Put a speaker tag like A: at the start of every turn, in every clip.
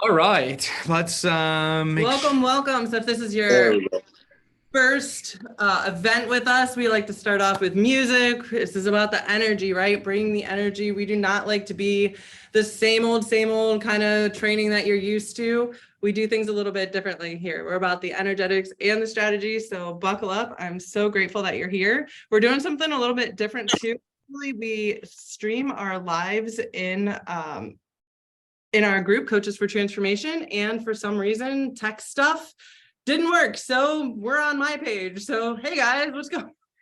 A: All right, let's
B: Welcome. So if this is your first event with us, we like to start off with music. This is about the energy, right? Bringing the energy. We do not like to be the same old kind of training that you're used to. We do things a little bit differently here. We're about the energetics and the strategy. So buckle up. I'm so grateful that you're here. We're doing something a little bit different too. We stream our lives in our group, Coaches for Transformation, and for some reason, tech stuff didn't work. So we're on my page. So, hey guys,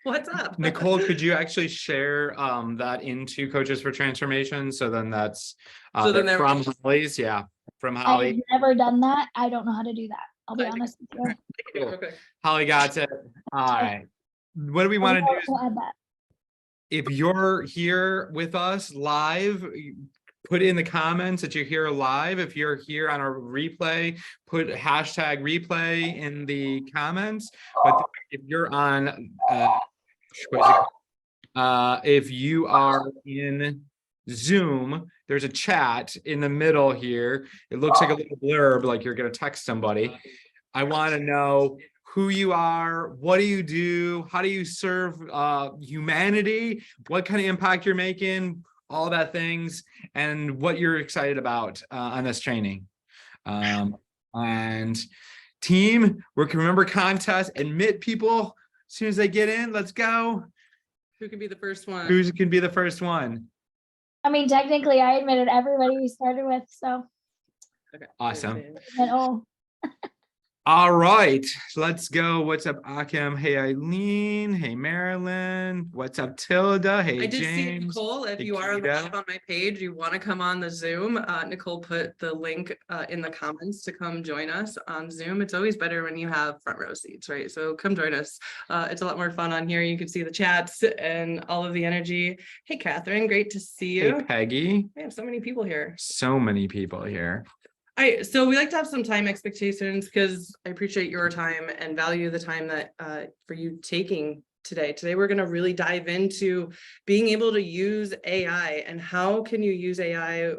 B: what's up?
A: Nicole, could you actually share that into Coaches for Transformation? So then that's from Holly's, from Holly.
C: I've never done that. I don't know how to do that. I'll be honest with you.
A: Okay. Holly got it. All right. What do we want to do? If you're here with us live, put in the comments that you're here live. If you're here on a replay, put hashtag replay in the comments. But if you're on, if you are in Zoom, there's a chat in the middle here. It looks like a little blurb, like you're going to text somebody. I want to know who you are, what do you do, how do you serve humanity, what kind of impact you're making, all that things, and what you're excited about on this training. And team, we can remember contest, admit people as soon as they get in. Let's go.
B: Who can be the first one?
A: Who can be the first one?
C: I mean, technically, I admitted everybody we started with, so.
A: Okay. Awesome. All right, let's go. What's up, Akim? Hey, Eileen. Hey, Marilyn. What's up, Tilda? Hey,
B: I did
A: James.
B: see Nicole. If you are live on my page, you want to come on the Zoom, Nicole put the link in the comments to come join us on Zoom. It's always better when you have front row seats, right? So come join us. It's a lot more fun on here. You can see the chats and all of the energy. Hey, Catherine, great to see you.
A: Hey, Peggy.
B: We have so many people here.
A: So many people here.
B: So we like to have some time expectations because I appreciate your time and value the time that for you taking today. Today, we're going to really dive into being able to use AI and how can you use AI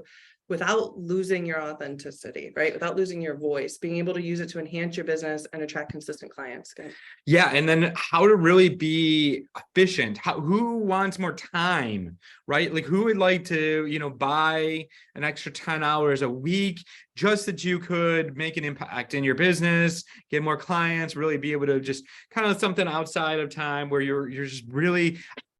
B: without losing your authenticity, right? Without losing your voice, being able to use it to enhance your business and attract consistent clients. Okay.
A: Yeah, and then how to really be efficient. Who wants more time, right? Like who would like to, buy an extra 10 hours a week just that you could make an impact in your business, get more clients, really be able to just kind of something outside of time where you're just really.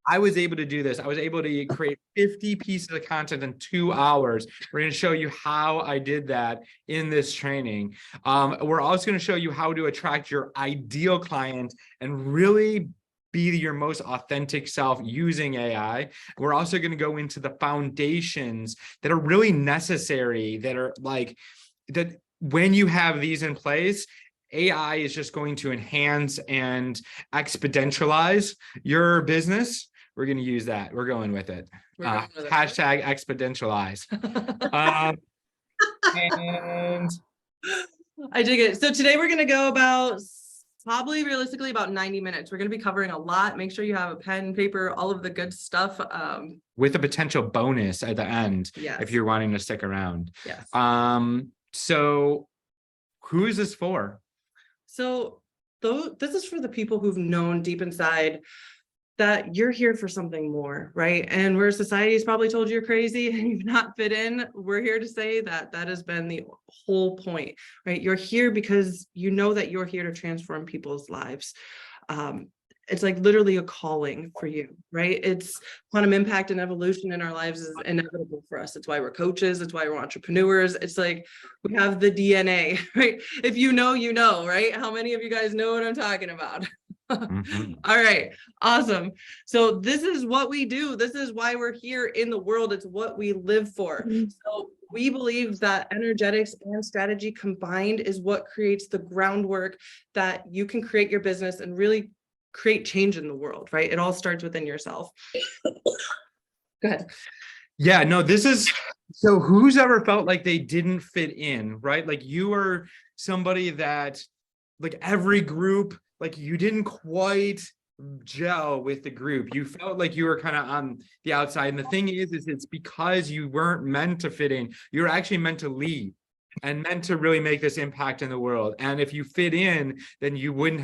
A: I was able to do this. I was able to create 50 pieces of content in 2 hours. We're going to show you how I did that in this training. We're also going to show you how to attract your ideal client and really be your most authentic self using AI. We're also going to go into the foundations that are really necessary, that are like that when you have these in place, AI is just going to enhance and exponentialize your business. We're going to use that. We're going with it. Hashtag exponentialize. And
B: I dig it. So today we're going to go about probably realistically about 90 minutes. We're going to be covering a lot. Make sure you have a pen, paper, all of the good stuff.
A: With a potential bonus at the end,
B: yes,
A: if you're wanting to stick around.
B: Yes.
A: So who is this for?
B: So this is for the people who've known deep inside that you're here for something more, right? And where society has probably told you you're crazy and you've not fit in, we're here to say that that has been the whole point, right? You're here because you know that you're here to transform people's lives. It's like literally a calling for you, right? It's quantum impact and evolution in our lives is inevitable for us. It's why we're coaches. It's why we're entrepreneurs. It's like we have the DNA, right? If you know, right? How many of you guys know what I'm talking about? Mm-hmm. All right, awesome. So this is what we do. This is why we're here in the world. It's what we live for. Mm-hmm. So we believe that energetics and strategy combined is what creates the groundwork that you can create your business and really create change in the world, right? It all starts within yourself. Go ahead.
A: Yeah, no, this is, so who's ever felt like they didn't fit in, right? Like you are somebody that like every group, like you didn't quite gel with the group. You felt like you were kind of on the outside. And the thing is it's because you weren't meant to fit in. You're actually meant to lead and meant to really make this impact in the world. And if you fit in, then you wouldn't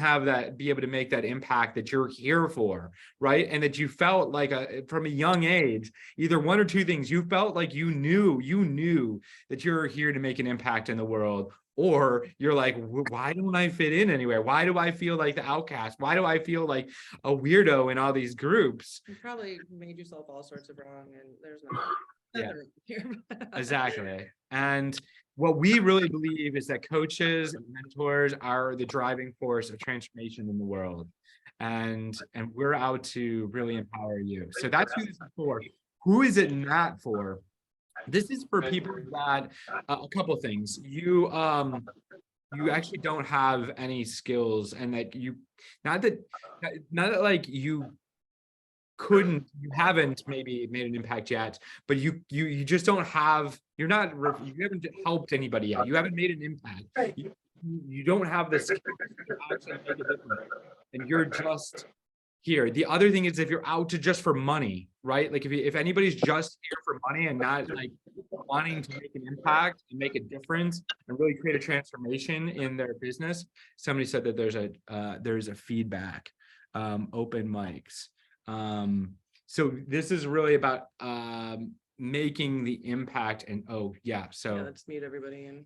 A: be able to make that impact that you're here for, right? And that you felt like from a young age, either one or two things, you felt like you knew that you're here to make an impact in the world. Or you're like, why don't I fit in anywhere? Why do I feel like the outcast? Why do I feel like a weirdo in all these groups?
B: You probably made yourself all sorts of wrong, and there's
A: Yeah.
B: nothing here.
A: Exactly. And what we really believe is that coaches and mentors are the driving force of transformation in the world. And we're out to really empower you. So that's who this is for. Who is it not for? This is for people that a couple of things. You actually don't have any skills, and that you not that like you haven't maybe made an impact yet, but you just don't have, you haven't helped anybody yet. You haven't made an impact. You don't have the skills to actually make a difference, and you're just here. The other thing is, if you're out to just for money, right? Like if anybody's just here for money and not like wanting to make an impact and make a difference and really create a transformation in their business. Somebody said that there's a feedback, open mics. So this is really about making the impact. And so
B: Let's mute everybody and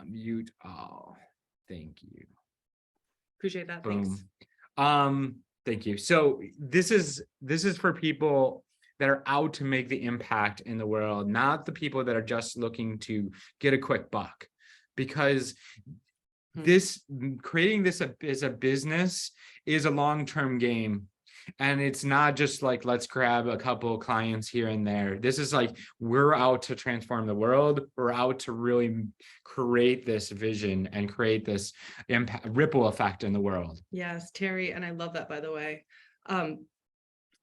A: mute all. Thank you.
B: appreciate that.
A: Boom.
B: Thanks.
A: Thank you. So this is for people that are out to make the impact in the world, not the people that are just looking to get a quick buck. Because creating this as a business is a long-term game. And it's not just like, let's grab a couple of clients here and there. This is like, we're out to transform the world. We're out to really create this vision and create this impact, ripple effect in the world.
B: Yes, Terry, and I love that, by the way.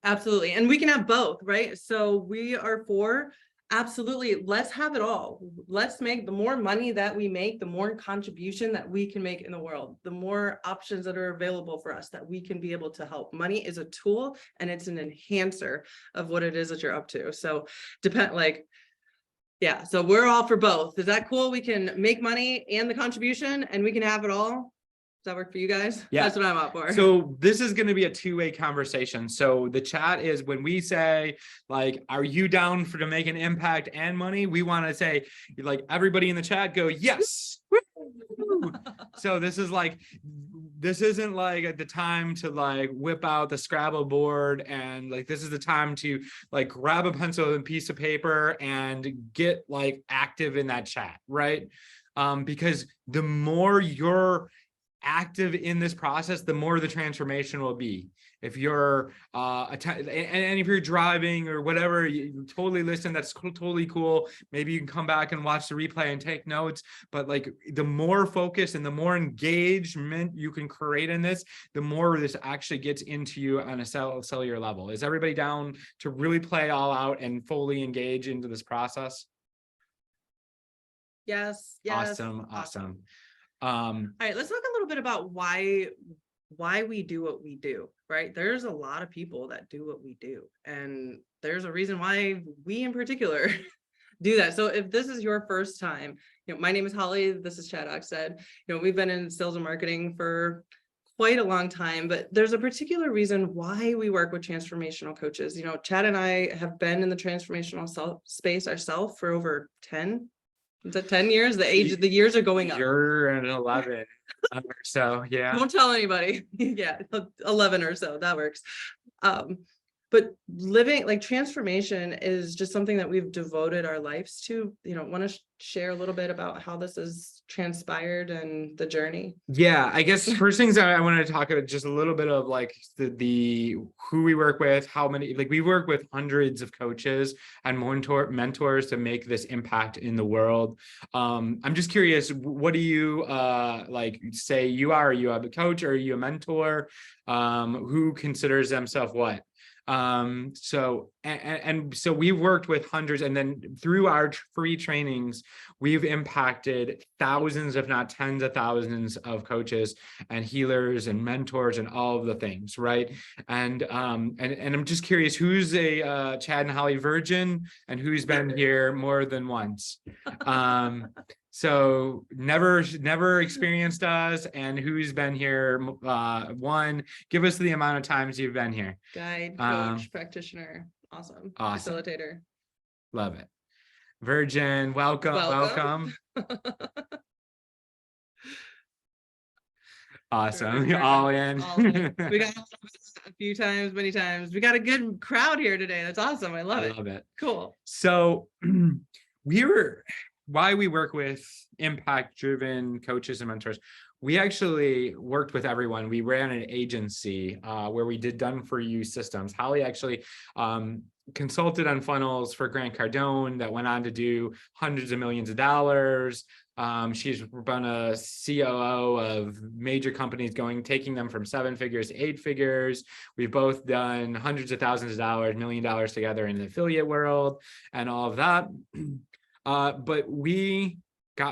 B: Absolutely. And we can have both, right? So we are for absolutely, let's have it all. Let's make the more money that we make, the more contribution that we can make in the world, the more options that are available for us that we can be able to help. Money is a tool and it's an enhancer of what it is that you're up to. So so we're all for both. Is that cool? We can make money and the contribution and we can have it all. Does that work for you guys?
A: Yeah.
B: That's what I'm up for.
A: So this is going to be a two-way conversation. So the chat is, when we say like, are you down to make an impact and money? We want to say, like, everybody in the chat go, yes. So this isn't like at the time to like whip out the Scrabble board, and like, this is the time to like grab a pencil and piece of paper and get like active in that chat, right? Because the more you're active in this process, the more the transformation will be. If you're and if you're driving or whatever, you totally listen, that's totally cool. Maybe you can come back and watch the replay and take notes. But like, the more focus and the more engagement you can create in this, the more this actually gets into you on a cellular level. Is everybody down to really play all out and fully engage into this process?
B: Yes.
A: Awesome.
B: All right, let's talk a little bit about why we do what we do, right? There's a lot of people that do what we do, and there's a reason why we in particular do that. So if this is your first time, my name is Holly, this is Chad Oxted. We've been in sales and marketing for quite a long time, but there's a particular reason why we work with transformational coaches. Chad and I have been in the transformational space ourselves for over 10 years. The years are going up.
A: You're an 11 or so, yeah.
B: Don't tell anybody. Yeah, 11 or so, that works. But living like transformation is just something that we've devoted our lives to. Want to share a little bit about how this has transpired and the journey?
A: Yeah, I guess first things I want to talk about just a little bit of like the who we work with, how many, like we work with hundreds of coaches and mentors to make this impact in the world. I'm just curious, what do you like say you are? Are you a coach or are you a mentor? Who considers themselves what? So and so we've worked with hundreds, and then through our free trainings, we've impacted thousands, if not tens of thousands of coaches and healers and mentors and all of the things, right? And I'm just curious, who's a Chad and Holly virgin and who's been here more than once? So never experienced us, and who's been here one. Give us the amount of times you've been here.
B: Guide, coach, practitioner. Awesome. Facilitator.
A: Love it. Virgin, welcome. Awesome.
B: Sure.
A: All in.
B: All in. We got a few times, many times. We got a good crowd here today. That's awesome. I love it. Cool.
A: So why we work with impact-driven coaches and mentors. We actually worked with everyone. We ran an agency where we did done-for-you systems. Holly actually consulted on funnels for Grant Cardone that went on to do hundreds of millions of dollars. She's been a COO of major companies, taking them from 7 figures to 8 figures. We've both done hundreds of thousands of dollars, $1 million together in the affiliate world and all of that. But we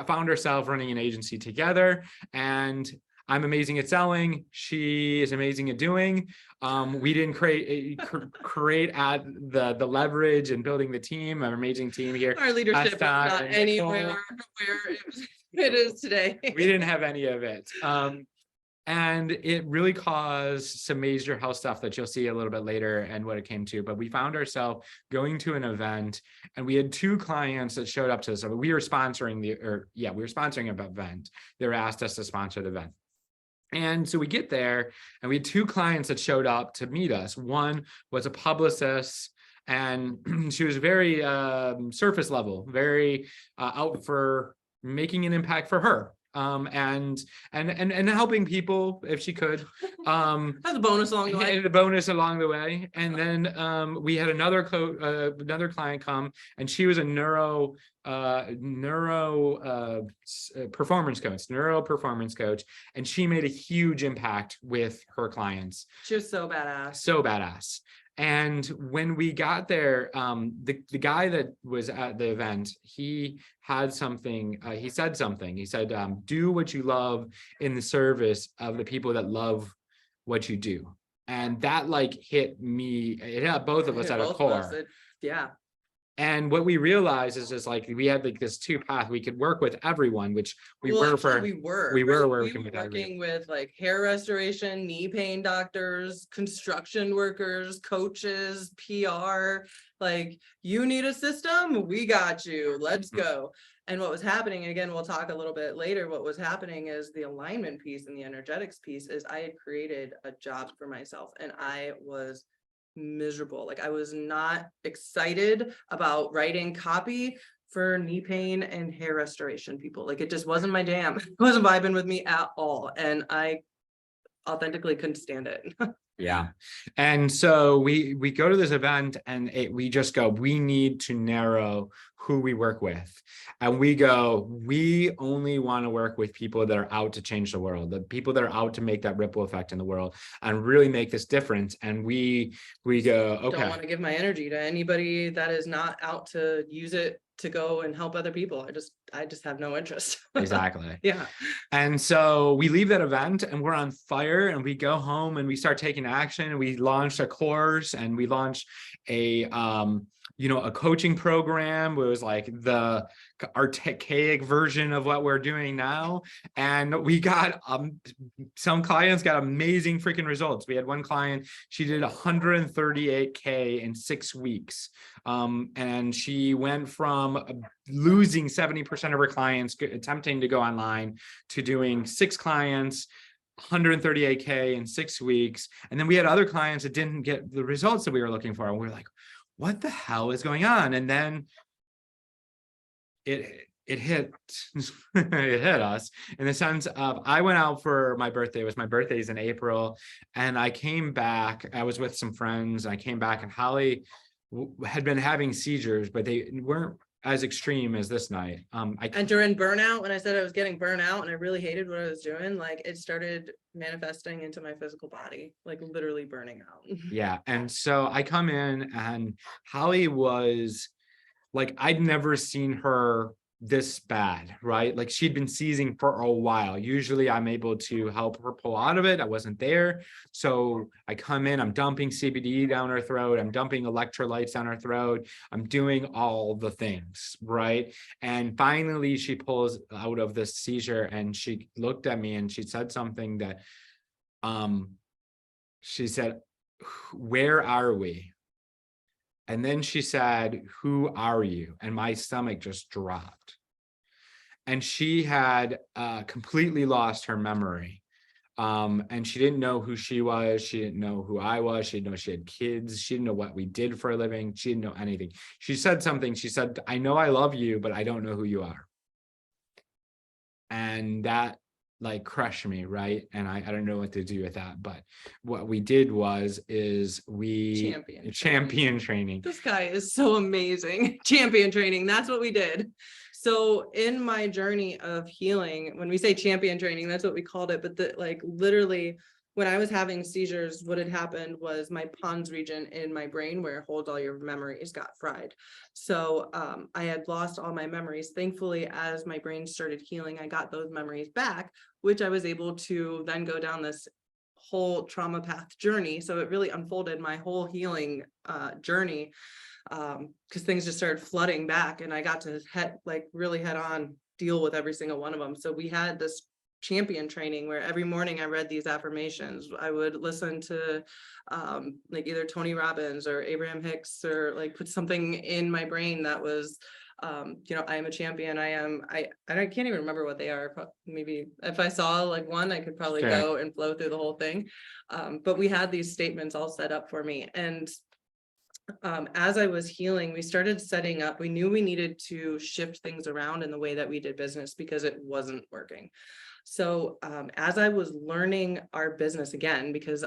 A: found ourselves running an agency together, and I'm amazing at selling. She is amazing at doing. We didn't create at the leverage and building the team, an amazing team here.
B: Our leadership is not anywhere where it is today.
A: We didn't have any of it. And it really caused some major health stuff that you'll see a little bit later and what it came to. But we found ourselves going to an event, and we had 2 clients that showed up to us. We were sponsoring we were sponsoring an event. They were asked us to sponsor the event. And so we get there, and we had 2 clients that showed up to meet us. One was a publicist, and she was very surface level, very out for making an impact for her. And helping people if she could.
B: That's a bonus along the way.
A: The bonus along the way. And then we had another client come, and she was a neuro performance coach, and she made a huge impact with her clients.
B: She was so badass.
A: And when we got there, the guy that was at the event, he had something, he said, do what you love in the service of the people that love what you do. And that hit me, it hit both of us at our core.
B: Yeah.
A: And what we realized is just we had this 2-path. We could work with everyone, which we were working with
B: hair restoration, knee pain doctors, construction workers, coaches, PR. You need a system, we got you. Let's go. And what was happening, and again, we'll talk a little bit later, what was happening is the alignment piece and the energetics piece is I had created a job for myself, and I was miserable. I was not excited about writing copy for knee pain and hair restoration people. It just wasn't my jam. It wasn't vibing with me at all. And I authentically couldn't stand it.
A: Yeah. And so we go to this event, and we just go, we need to narrow who we work with. And we only want to work with people that are out to change the world, the people that are out to make that ripple effect in the world and really make this difference. And we go, okay.
B: Don't want to give my energy to anybody that is not out to use it to go and help other people. I just have no interest.
A: Exactly.
B: Yeah.
A: And so we leave that event, and we're on fire, and we go home, and we start taking action, and we launched a course, and we launched a coaching program. It was the archaic version of what we're doing now. And we got some clients got amazing freaking results. We had one client, she did 138K in 6 weeks. And she went from losing 70% of her clients attempting to go online to doing 6 clients, 138K in 6 weeks. And then we had other clients that didn't get the results that we were looking for. And we were like, what the hell is going on? And then it hit it hit us in the sense of, I went out for my birthday. My birthday's in April, and I came back. I was with some friends. I came back, and Holly had been having seizures, but they weren't as extreme as this night.
B: And during burnout, when I said I was getting burnout and I really hated what I was doing, like it started manifesting into my physical body, like literally burning out.
A: yeah. And so I come in and Holly was like, I'd never seen her this bad, right? Like she'd been seizing for a while. Usually I'm able to help her pull out of it. I wasn't there. So I come in, I'm dumping CBD down her throat. I'm dumping electrolytes down her throat. I'm doing all the things, right? And finally she pulls out of this seizure and she looked at me and she said something that, she said, "Where are we?" And then she said, "Who are you?" And my stomach just dropped. And she had completely lost her memory. And she didn't know who she was. She didn't know who I was. She didn't know she had kids. She didn't know what we did for a living. She didn't know anything. She said something. She said, "I know I love you, but I don't know who you are." And that like crushed me, right? And I don't know what to do with that. But what we did is we champion training.
B: This guy is so amazing. Champion training. That's what we did. So in my journey of healing, when we say champion training, that's what we called it. But like literally when I was having seizures, what had happened was my pons region in my brain where it holds all your memories got fried. So I had lost all my memories. Thankfully, as my brain started healing, I got those memories back, which I was able to then go down this whole trauma path journey. So it really unfolded my whole healing journey, because things just started flooding back and I got to really head on deal with every single one of them. So we had this champion training where every morning I read these affirmations. I would listen to like either Tony Robbins or Abraham Hicks, or like put something in my brain that was you know, I am a champion. I can't even remember what they are. Maybe if I saw like one, I could probably
A: Sure.
B: go and flow through the whole thing. But we had these statements all set up for me. And as I was healing, we started setting up, we knew we needed to shift things around in the way that we did business because it wasn't working. So as I was learning our business again, because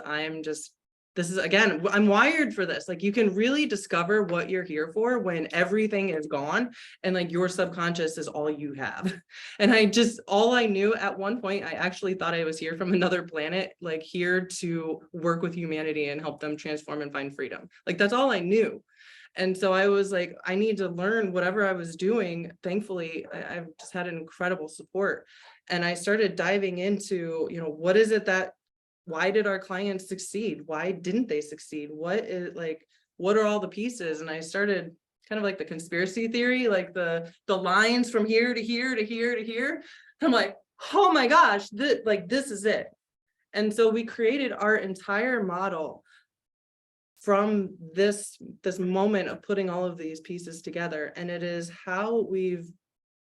B: this is again, I'm wired for this. Like you can really discover what you're here for when everything is gone and like your subconscious is all you have. And all I knew at one point, I actually thought I was here from another planet, like here to work with humanity and help them transform and find freedom. Like that's all I knew. And so I was like, I need to learn whatever I was doing. Thankfully, I've just had incredible support. And I started diving into, you know, what is it that, why did our clients succeed? Why didn't they succeed? What are all the pieces? And I started kind of like the conspiracy theory, like the lines from here to here to here to here. And I'm like, oh my gosh, this is it. And so we created our entire model from this moment of putting all of these pieces together. And it is how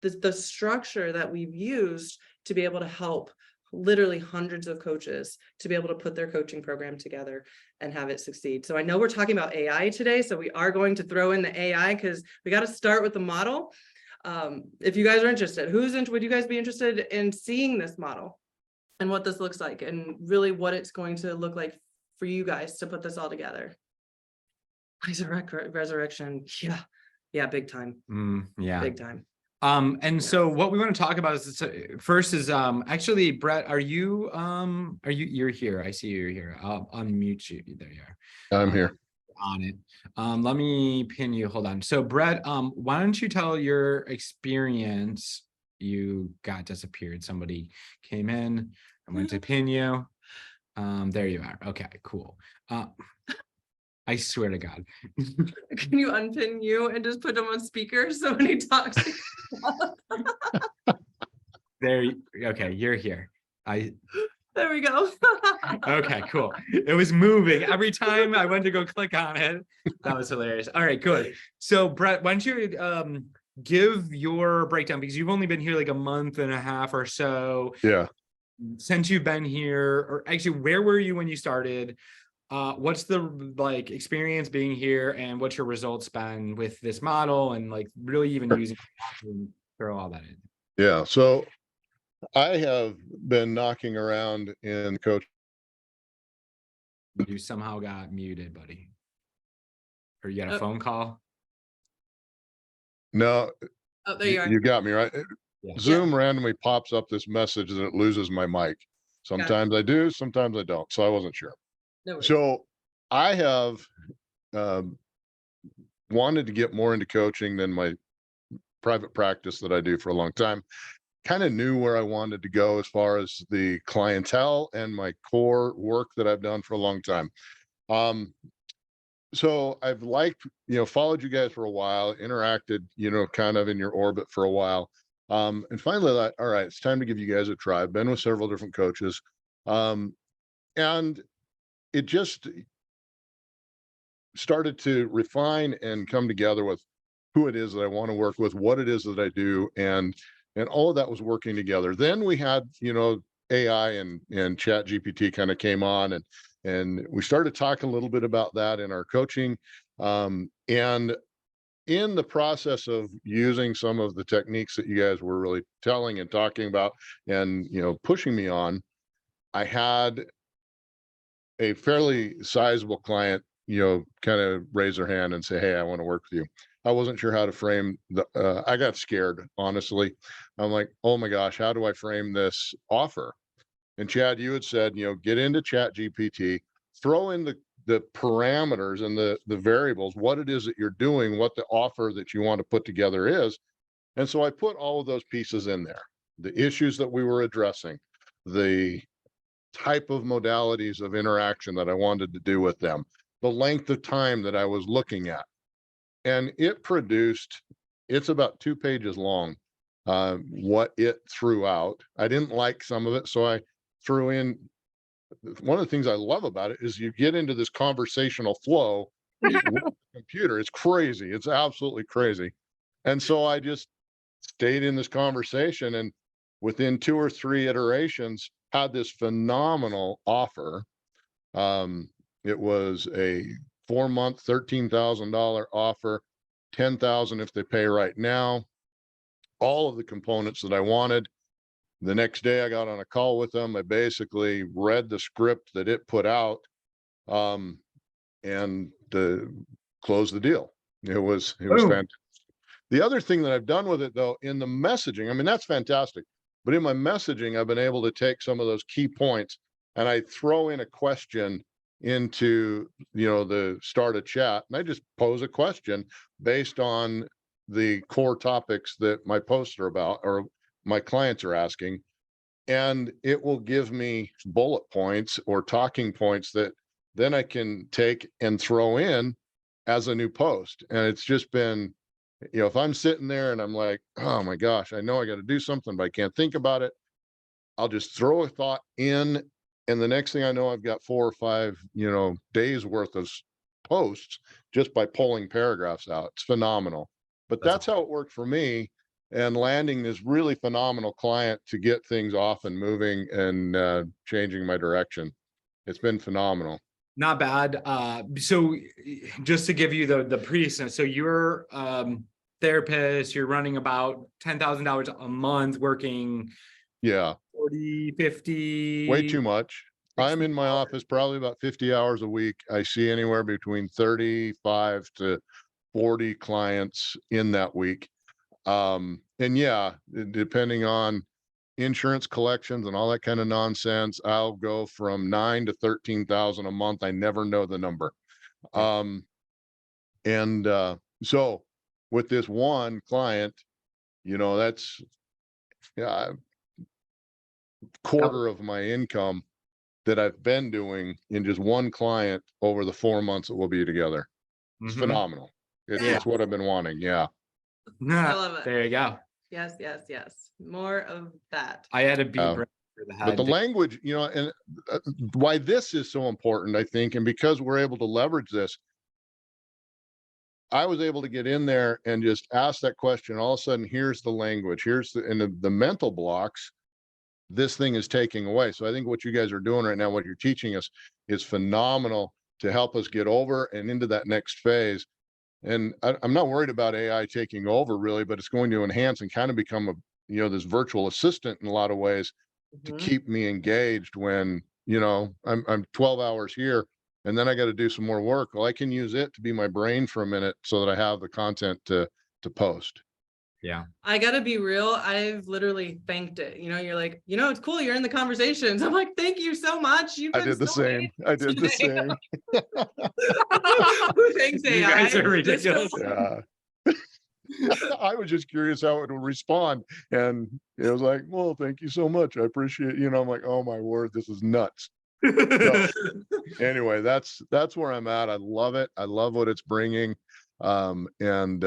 B: the structure that we've used to be able to help literally hundreds of coaches to be able to put their coaching program together and have it succeed. So I know we're talking about AI today, so we are going to throw in the AI because we got to start with the model. If you guys are interested, would you guys be interested in seeing this model and what this looks like and really what it's going to look like for you guys to put this all together? Resurrection. Yeah, big time.
A: Yeah.
B: Big time.
A: And so what we want to talk about is first is actually, Brett, you're here. I see you're here. I'll unmute you. There you are.
D: I'm here.
A: On it. Let me pin you. Hold on. So Brett, why don't you tell your experience? You got disappeared. Somebody came in. I went to pin you. There you are. Okay, cool. I swear to God.
B: Can you unpin you and just put him on speaker so when he talks?
A: Okay, you're here.
B: There we go.
A: Okay, cool. It was moving every time I went to go click on it. That was hilarious. All right, good. So Brett, why don't you give your breakdown, because you've only been here like a month and a half or so.
D: Yeah.
A: Since you've been here, or actually, where were you when you started? What's the experience being here, and what's your results been with this model, and like really even using to throw all that in?
D: Yeah. So I have been knocking around in coach.
A: You somehow got muted, buddy. Or you got a phone call?
D: No,
B: Oh, there you are.
D: you got me right.
A: Yeah.
D: Zoom randomly pops up this message that it loses my mic. Sometimes I do, sometimes I don't. So I wasn't sure.
B: No worries.
D: So I have um, wanted to get more into coaching than my private practice that I do for a long time. Kind of knew where I wanted to go as far as the clientele and my core work that I've done for a long time. So I've followed you guys for a while, interacted, kind of in your orbit for a while. And finally I thought, all right, it's time to give you guys a try. I've been with several different coaches. And it just started to refine and come together with who it is that I want to work with, what it is that I do, and all of that was working together. Then we had, AI and Chat GPT kind of came on, and we started talking a little bit about that in our coaching. And in the process of using some of the techniques that you guys were really telling and talking about and pushing me on, I had a fairly sizable client, kind of raise their hand and say, "Hey, I want to work with you." I wasn't sure how to frame I got scared, honestly. I'm like, "Oh my gosh, how do I frame this offer?" And Chad, you had said, get into Chat GPT, throw in the parameters and the variables, what it is that you're doing, what the offer that you want to put together is. And so I put all of those pieces in there, the issues that we were addressing, the type of modalities of interaction that I wanted to do with them, the length of time that I was looking at. And it's about 2 pages long, what it threw out. I didn't like some of it, so I threw in. One of the things I love about it is you get into this conversational flow with the computer. It's crazy. It's absolutely crazy. And so I just stayed in this conversation, and within 2 or 3 iterations had this phenomenal offer. It was a 4-month, $13,000 offer, 10,000 if they pay right now, all of the components that I wanted. The next day I got on a call with them. I basically read the script that it put out, and closed the deal. It was
A: Boom.
D: fantastic. The other thing that I've done with it though, in the messaging, I mean, that's fantastic. But in my messaging, I've been able to take some of those key points and I throw in a question into, the start of chat, and I just pose a question based on the core topics that my posts are about or my clients are asking. And it will give me bullet points or talking points that then I can take and throw in as a new post. And it's just been, if I'm sitting there and I'm like, oh my gosh, I know I got to do something, but I can't think about it, I'll just throw a thought in. And the next thing I know, I've got 4 or 5, days worth of posts just by pulling paragraphs out. It's phenomenal. But that's how it worked for me. And landing this really phenomenal client to get things off and moving and changing my direction. It's been phenomenal.
A: Not bad. So just to give you the precedent, so you're therapist, you're running about $10,000 a month, working
D: Yeah.
A: 40, 50.
D: Way too much. I'm in my office probably about 50 hours a week. I see anywhere between 35 to 40 clients in that week. And yeah, depending on insurance collections and all that kind of nonsense, I'll go from 9 to 13,000 a month. I never know the number. So with this one client, that's quarter of my income that I've been doing in just one client over the 4 months that we'll be together. It's phenomenal. It's what I've been wanting. Yeah.
B: I love it.
A: There you go.
B: Yes. More of that.
A: I had a beat for the head.
D: But the language, and why this is so important, I think, and because we're able to leverage this, I was able to get in there and just ask that question. All of a sudden, here's the language, here's the mental blocks this thing is taking away. So I think what you guys are doing right now, what you're teaching us, is phenomenal to help us get over and into that next phase. And I'm not worried about AI taking over really, but it's going to enhance and kind of become this virtual assistant in a lot of ways to keep me engaged when, I'm 12 hours here and then I got to do some more work. Well, I can use it to be my brain for a minute so that I have the content to post.
A: Yeah.
B: I gotta be real. I've literally thanked it. You're like, it's cool. You're in the conversations. I'm like, thank you so much. You've
D: I
B: been
D: did the
B: so
D: same. I did the
B: today.
D: same.
B: Who thinks
A: You
B: AI?
A: guys are ridiculous.
D: Yeah. I was just curious how it would respond. And it was like, well, thank you so much. I appreciate, I'm like, oh my word, this is nuts. Anyway, that's where I'm at. I love it. I love what it's bringing. And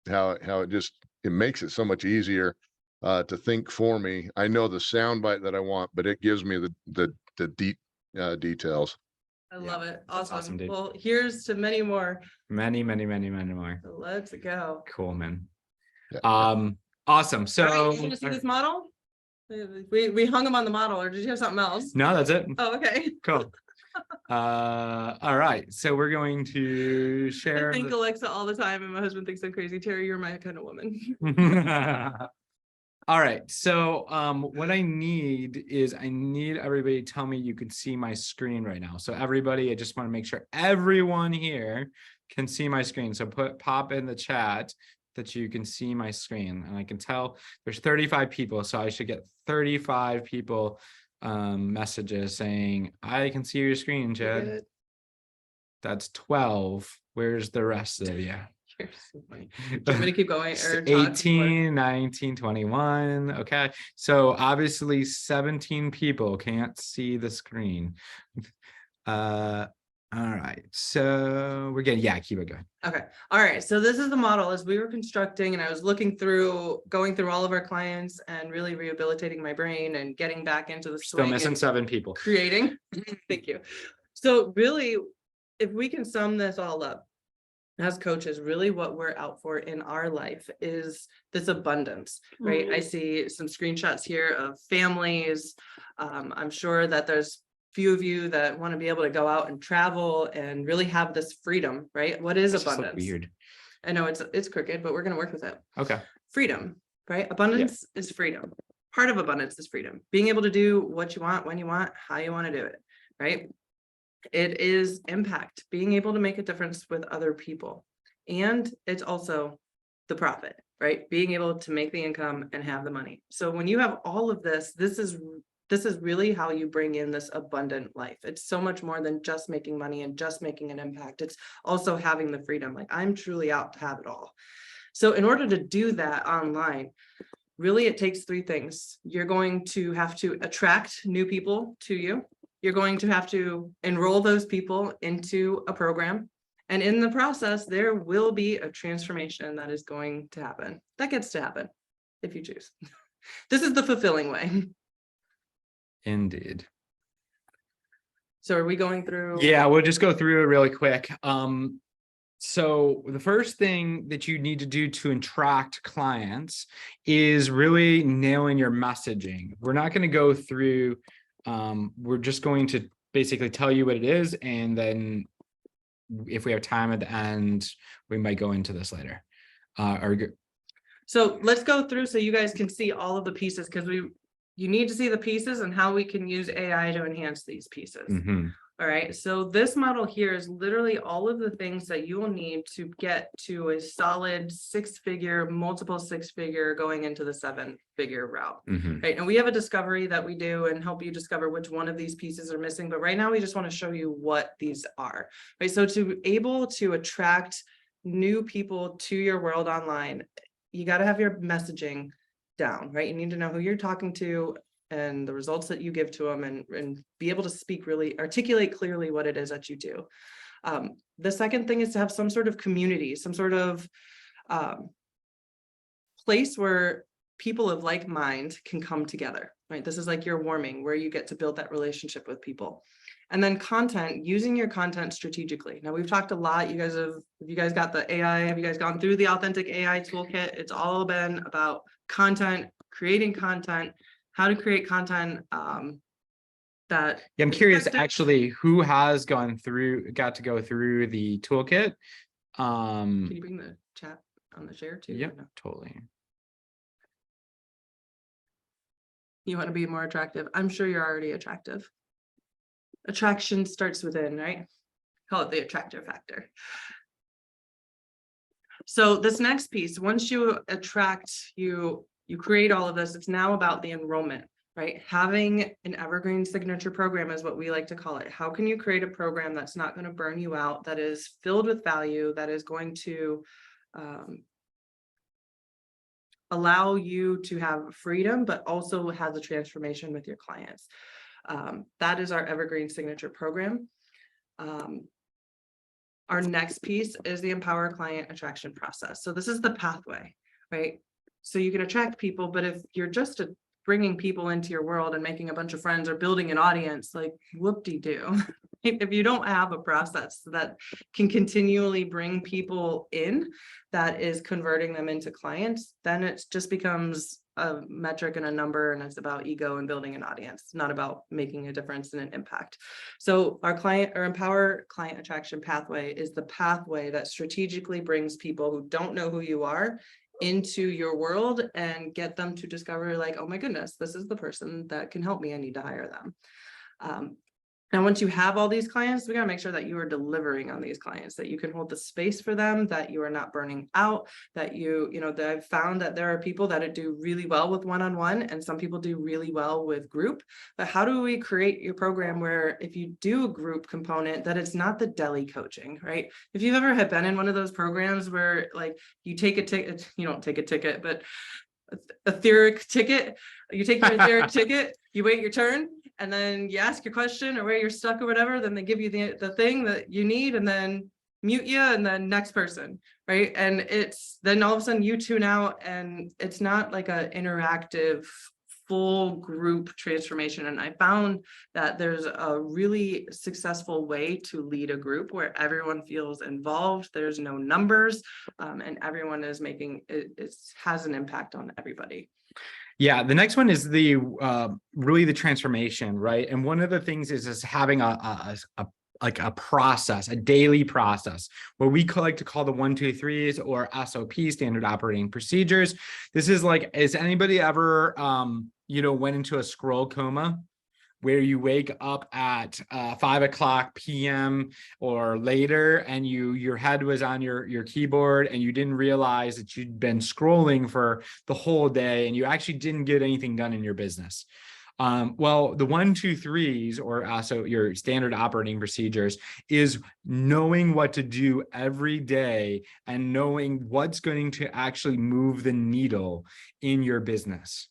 D: how it makes it so much easier to think for me. I know the soundbite that I want, but it gives me the deep details.
B: I
A: Yeah,
B: love it.
A: that's awesome,
B: Awesome.
A: dude.
B: Well, here's to many more.
A: Many more.
B: So let's go.
A: Cool, man.
D: Yeah.
A: Awesome. So
B: All right, you want to see this model? We hung him on the model, or did you have something else?
A: no, that's it.
B: Oh, okay.
A: Cool. All right. So we're going to
B: I
A: share.
B: thank Alexa all the time, and my husband thinks I'm crazy. Terry, you're my kind of woman.
A: All right. So what I need everybody to tell me you can see my screen right now. So everybody, I just want to make sure everyone here can see my screen. So pop in the chat that you can see my screen, and I can tell there's 35 people. So I should get 35 people messages saying, I can see your screen, Jed.
B: Good.
A: That's 12. Where's the rest of you?
B: You're so funny. Do you want me to keep going? Or talk?
A: 18, 19, 21. Okay. So obviously 17 people can't see the screen. All right. So we're getting, keep it going.
B: Okay. All right. So this is the model as we were constructing, and I was going through all of our clients and really rehabilitating my brain and getting back into the
A: Still
B: swing
A: missing
B: and
A: 7 people.
B: creating. Thank you. So really, if we can sum this all up, as coaches, really what we're out for in our life is this abundance, right? I see some screenshots here of families. I'm sure that there's few of you that want to be able to go out and travel and really have this freedom, right? What is
A: It's just, like,
B: abundance?
A: weird.
B: I know it's crooked, but we're going to work with it.
A: Okay.
B: Freedom, right? Abundance is freedom. Part of abundance is freedom. Being able to do what you want, when you want, how you want to do it, right? It is impact, being able to make a difference with other people. And it's also the profit, right? Being able to make the income and have the money. So when you have all of this, this is really how you bring in this abundant life. It's so much more than just making money and just making an impact. It's also having the freedom. Like, I'm truly out to have it all. So in order to do that online, really it takes 3 things. You're going to have to attract new people to you. You're going to have to enroll those people into a program. And in the process, there will be a transformation that is going to happen. That gets to happen if you choose. This is the fulfilling way.
A: Indeed.
B: So are we going through?
A: Yeah, we'll just go through it really quick. So the first thing that you need to do to attract clients is really nailing your messaging. We're not going to go through, we're just going to basically tell you what it is, and then if we have time at the end, we might go into this later.
B: So let's go through so you guys can see all of the pieces, because you need to see the pieces and how we can use AI to enhance these pieces. All right. So this model here is literally all of the things that you will need to get to a solid 6-figure, multiple 6-figure going into the 7-figure route. Right. And we have a discovery that we do and help you discover which one of these pieces are missing. But right now we just want to show you what these are. Right. So to able to attract new people to your world online, you got to have your messaging down, right? You need to know who you're talking to and the results that you give to them, and be able to speak, really articulate clearly what it is that you do. The second thing is to have some sort of community, some sort of place where people of like mind can come together, right? This is like your warming, where you get to build that relationship with people. And then content, using your content strategically. Now we've talked a lot. If you guys got the AI, have you guys gone through the Authentic AI toolkit? It's all been about content, creating content, how to create content that.
A: Yeah, I'm curious actually who has got to go through the toolkit.
B: Can you bring the chat on the share too?
A: Yeah, totally.
B: You want to be more attractive? I'm sure you're already attractive. Attraction starts within, right? Call it the attractor factor. So this next piece, once you attract, you create all of this, it's now about the enrollment, right? Having an evergreen signature program is what we like to call it. How can you create a program that's not going to burn you out, that is filled with value, that is going to allow you to have freedom, but also has a transformation with your clients. That is our evergreen signature program. Our next piece is the Empower Client Attraction process. So this is the pathway, right? So you can attract people, but if you're just bringing people into your world and making a bunch of friends or building an audience, like whoop-de-doo. If you don't have a process that can continually bring people in, that is converting them into clients, then it just becomes a metric and a number, and it's about ego and building an audience, not about making a difference and an impact. So our Empower Client Attraction pathway is the pathway that strategically brings people who don't know who you are into your world and get them to discover, like, oh my goodness, this is the person that can help me. I need to hire them. And once you have all these clients, we got to make sure that you are delivering on these clients, that you can hold the space for them, that you are not burning out, that that I've found that there are people that do really well with one-on-one, and some people do really well with group. But how do we create your program where if you do a group component, that it's not the deli coaching, right? If you've ever been in one of those programs where like you take a ticket, you don't take a ticket, but etheric ticket, you take your etheric ticket, you wait your turn, and then you ask your question or where you're stuck or whatever, then they give you the thing that you need and then mute you and then next person, right? And it's then all of a sudden you tune out and it's not like an interactive full group transformation. And I found that there's a really successful way to lead a group where everyone feels involved, there's no numbers, and everyone is making it has an impact on everybody.
A: Yeah, the next one is the really the transformation, right? And one of the things is having like a process, a daily process, what we like to call the 1, 2, 3s or SOP, standard operating procedures. This is like, has anybody ever went into a scroll coma, where you wake up at 5:00 p.m. or later, and your head was on your keyboard and you didn't realize that you'd been scrolling for the whole day and you actually didn't get anything done in your business. Well, the 1, 2, 3s, or also your standard operating procedures, is knowing what to do every day and knowing what's going to actually move the needle in your business.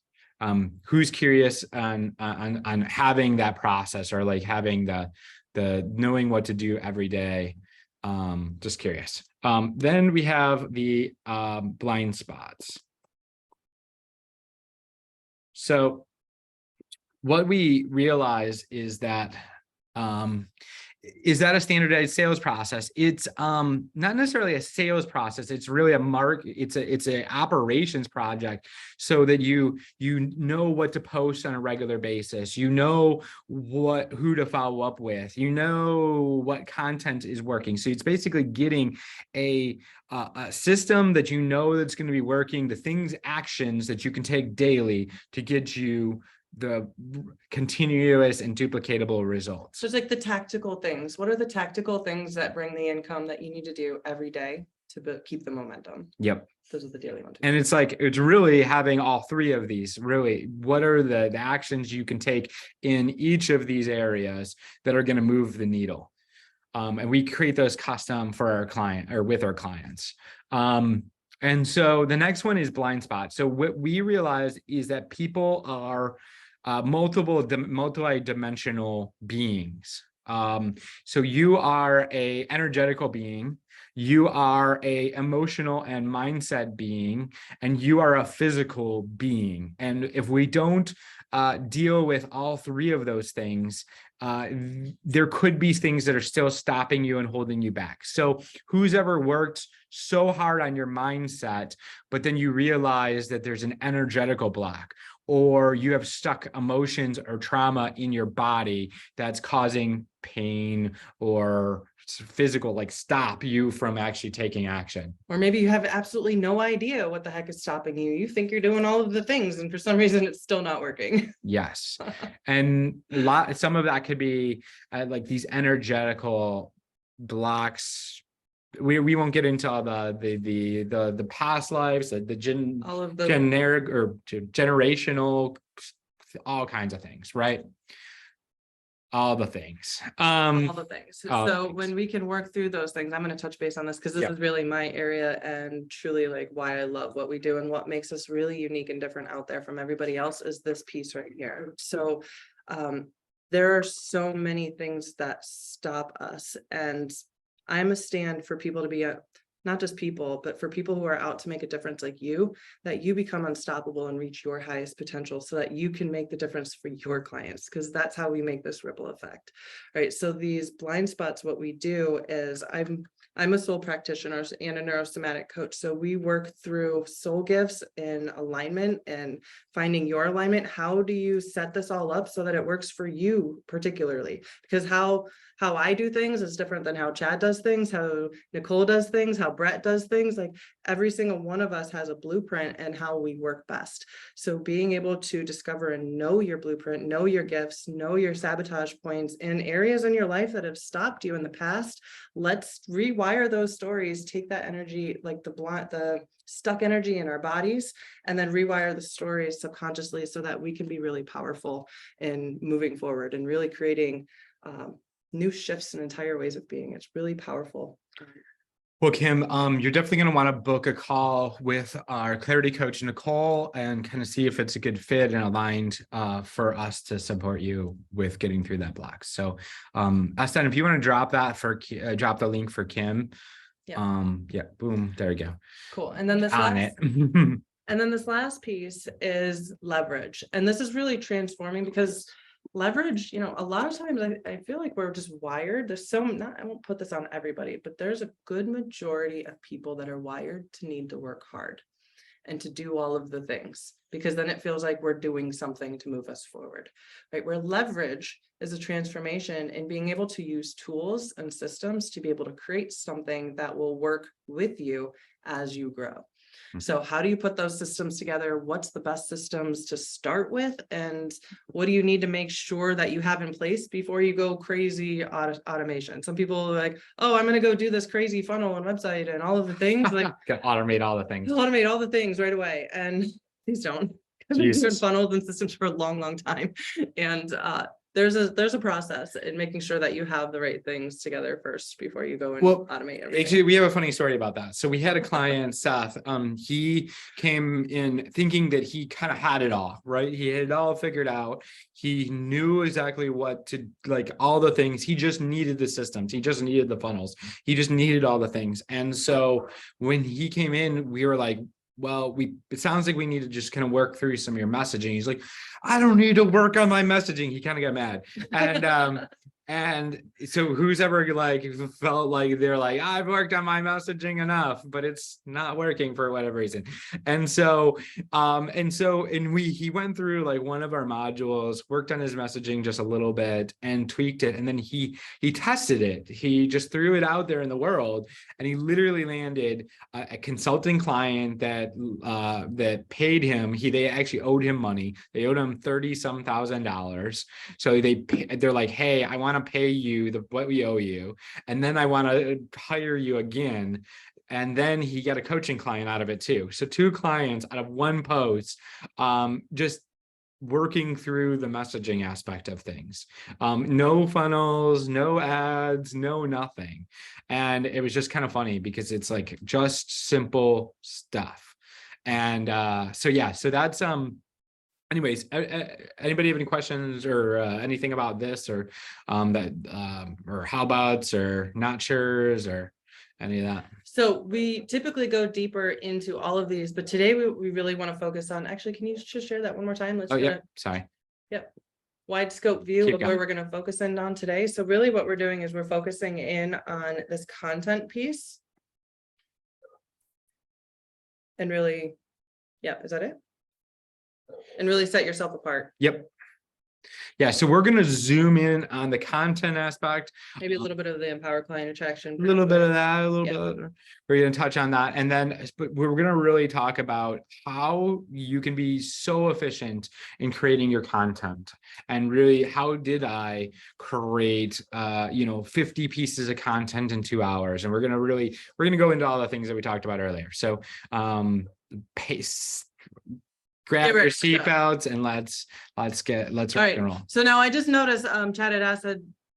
A: Who's curious on having that process, or like having the knowing what to do every day? Just curious. Then we have the blind spots. So what we realize is that a standardized sales process? It's not necessarily a sales process. It's really it's a operations project, so that you know what to post on a regular basis, you know who to follow up with, you know what content is working. So it's basically getting a system that you know that's going to be working, the actions that you can take daily to get you the continuous and duplicatable results.
B: So it's like the tactical things. What are the tactical things that bring the income that you need to do every day to keep the momentum?
A: Yep.
B: Those are the daily ones.
A: And it's like, it's really having all three of these. Really, what are the actions you can take in each of these areas that are going to move the needle? And we create those custom for our client, or with our clients. And so the next one is blind spot. So what we realize is that people are multi-dimensional beings. So you are a energetical being, you are a emotional and mindset being, and you are a physical being. And if we don't deal with all three of those things, there could be things that are still stopping you and holding you back. So who's ever worked so hard on your mindset, but then you realize that there's an energetical block, or you have stuck emotions or trauma in your body that's causing pain or physical, like stop you from actually taking action.
B: Or maybe you have absolutely no idea what the heck is stopping you. You think you're doing all of the things, and for some reason it's still not working.
A: Yes. And some of that could be like these energetical blocks we won't get into all the past lives, the
B: All of the,
A: generic or generational, all kinds of things, right? All the things.
B: all the things.
A: all the
B: So
A: things.
B: when we can work through those things, I'm gonna touch base on this because this
A: Yeah.
B: is really my area and truly like why I love what we do and what makes us really unique and different out there from everybody else is this piece right here. So there are so many things that stop us, and I'm a stand for people to be not just people, but for people who are out to make a difference like you, that you become unstoppable and reach your highest potential so that you can make the difference for your clients, because that's how we make this ripple effect. Right. So these blind spots, what we do is I'm a soul practitioner and a neurosomatic coach. So we work through soul gifts and alignment and finding your alignment. How do you set this all up so that it works for you particularly? Because how I do things is different than how Chad does things, how Nicole does things, how Brett does things. Like every single one of us has a blueprint and how we work best. So being able to discover and know your blueprint, know your gifts, know your sabotage points and areas in your life that have stopped you in the past. Let's rewire those stories, take that energy, like the stuck energy in our bodies, and then rewire the stories subconsciously so that we can be really powerful in moving forward and really creating new shifts and entire ways of being. It's really powerful.
A: Well, Kim, you're definitely going to want to book a call with our clarity coach, Nicole, and kind of see if it's a good fit and aligned for us to support you with getting through that block. So, Aston, if you want to drop that drop the link for Kim.
B: Yeah.
A: Yeah, boom, there we go.
B: Cool. And then this
A: On
B: last,
A: it.
B: and then this last piece is leverage. And this is really transforming because leverage, a lot of times I feel like we're just wired. There's I won't put this on everybody, but there's a good majority of people that are wired to need to work hard and to do all of the things, because then it feels like we're doing something to move us forward, right? Where leverage is a transformation in being able to use tools and systems to be able to create something that will work with you as you grow. So how do you put those systems together? What's the best systems to start with? And what do you need to make sure that you have in place before you go crazy automation? Some people are like, oh, I'm going to go do this crazy funnel and website and all of the things. Like
A: Automate all the things.
B: automate all the things right away. And please don't. I've been doing
A: Jesus.
B: funnels and systems for a long, long time. And there's a process in making sure that you have the right things together first before you go and automate everything.
A: Actually, we have a funny story about that. So we had a client, Seth, he came in thinking that he kind of had it all, right? He had it all figured out. He knew exactly what to, like, all the things. He just needed the systems. He just needed the funnels. He just needed all the things. And so when he came in, we were like, well, it sounds like we need to just kind of work through some of your messaging. He's like, I don't need to work on my messaging. He kind of got mad. And so who's ever like felt like they're like, I've worked on my messaging enough, but it's not working for whatever reason. And he went through like one of our modules, worked on his messaging just a little bit and tweaked it. And then he tested it. He just threw it out there in the world, and he literally landed a consulting client that paid him. They actually owed him money. They owed him $30-some thousand. So they're like, hey, I want to pay you what we owe you, and then I want to hire you again. And then he got a coaching client out of it too. So 2 clients out of 1 post, just working through the messaging aspect of things. No funnels, no ads, no nothing. And it was just kind of funny because it's like just simple stuff. And so that's anyways, anybody have any questions or anything about this or or how abouts or not sures or any of that?
B: So we typically go deeper into all of these, but today we really want to focus on, actually, can you just share that one more time? Let's
A: Sorry.
B: Yep. Wide scope view
A: Keep
B: of where we're going to focus in on today. So really what we're doing is we're focusing in on this content piece. And really, is that it? And really set yourself apart.
A: Yep. Yeah, so we're gonna zoom in on the content aspect,
B: Maybe a little bit of the empower client attraction.
A: a little bit of that, a little
B: Yeah.
A: bit. We're gonna touch on that, and then but we're gonna really talk about how you can be so efficient in creating your content, and really how did I create 50 pieces of content in 2 hours, and we're gonna go into all the things that we talked about earlier. So pace. Grab your
B: ready to go.
A: seatbelts and let's
B: All
A: rock
B: right,
A: and roll.
B: so now I just noticed, Chad had asked,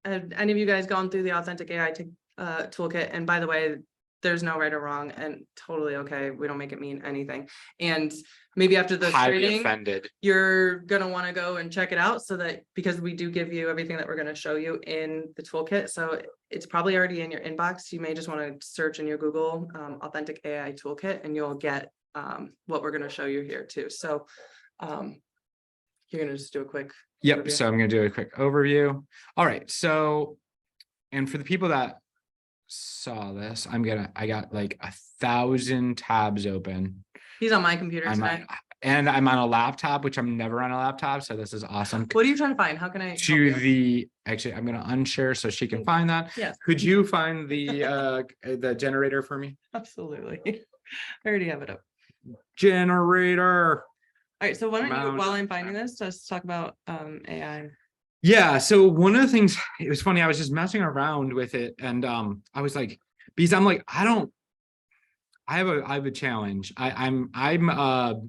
B: have any of you guys gone through the Authentic AI toolkit? And by the way, there's no right or wrong and totally okay. We don't make it mean anything. And maybe after this
A: Highly
B: training,
A: offended.
B: you're gonna want to go and check it out so that, because we do give you everything that we're gonna show you in the toolkit. So it's probably already in your inbox. You may just want to search in your Google Authentic AI toolkit and you'll get what we're gonna show you here too. So you're gonna just do a quick.
A: Yep,
B: overview.
A: so I'm gonna do a quick overview. All right, so, and for the people that saw this, I got like 1,000 tabs open.
B: He's on my computer tonight.
A: And I'm on a laptop, which I'm never on a laptop, so this is awesome.
B: What are you trying to find? How can I? help
A: To
B: you?
A: actually, I'm gonna unshare so she can find that.
B: Yes.
A: Could you find the generator for me?
B: Absolutely. I already have it up.
A: Generator.
B: All right, so why don't you,
A: Mount.
B: while I'm finding this, let's talk about AI.
A: Yeah, so one of the things, it was funny, I was just messing around with it and I was like, because I'm like, I have a challenge. I'm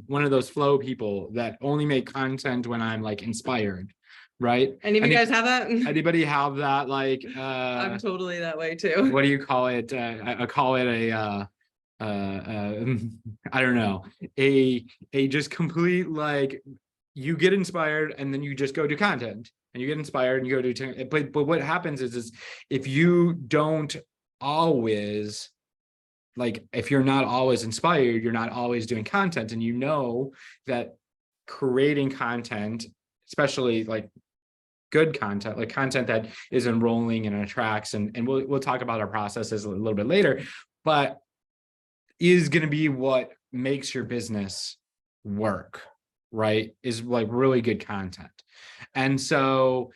A: one of those flow people that only make content when I'm like inspired, right?
B: Any of you guys have that?
A: Anybody have that like
B: I'm totally that way too.
A: what do you call it? I call it a I don't know, a just complete like you get inspired and then you just go do content and you get inspired and you go do but what happens is if you don't always like if you're not always inspired, you're not always doing content, and you know that creating content, especially like good content, like content that is enrolling and attracts, and we'll talk about our processes a little bit later, but is going to be what makes your business work, right? Is like really good content. And so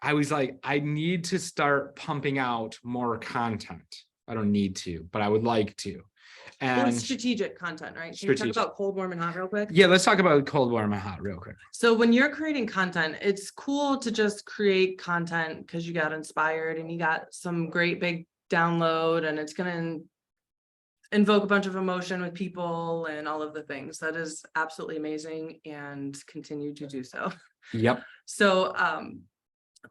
A: I was like, I need to start pumping out more content. I don't need to, but I would like to.
B: Well,
A: And
B: it's strategic content, right? Can you talk
A: Strategic.
B: about cold, warm, and hot real quick?
A: yeah, let's talk about cold, warm, and hot real quick.
B: So when you're creating content, it's cool to just create content because you got inspired and you got some great big download and it's gonna invoke a bunch of emotion with people and all of the things. That is absolutely amazing and continue to do so.
A: Yep.
B: So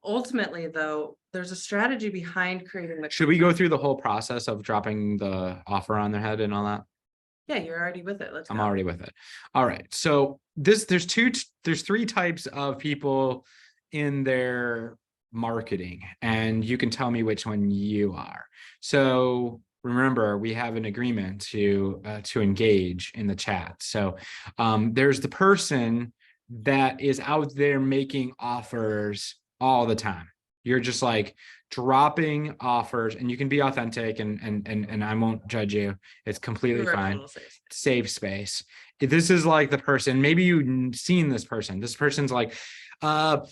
B: ultimately though, there's a strategy behind creating the.
A: Should we go through the whole process of dropping the offer on their head and all that?
B: Yeah, you're already with it. Let's
A: I'm
B: go.
A: already with it. All right. So there's three types of people in their marketing, and you can tell me which one you are. So remember, we have an agreement to engage in the chat. So there's the person that is out there making offers all the time. You're just like dropping offers, and you can be authentic and I won't judge you. It's completely
B: You're a
A: fine.
B: little safe.
A: Safe space. This is like the person, maybe you've seen this person. This person's like 5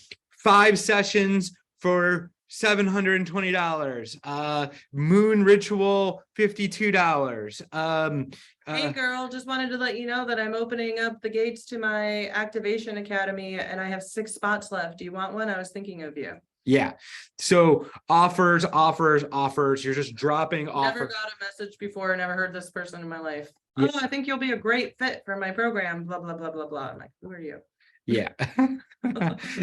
A: sessions for $720, moon ritual $52.
B: Hey girl, just wanted to let you know that I'm opening up the gates to my activation academy and I have 6 spots left. Do you want one? I was thinking of you.
A: Yeah. So offers. You're just dropping
B: Never
A: offers.
B: got a message before, never heard this person in my life.
A: Yeah.
B: Oh, I think you'll be a great fit for my program, blah, blah, blah, blah, blah. I'm like, who are you?
A: Yeah.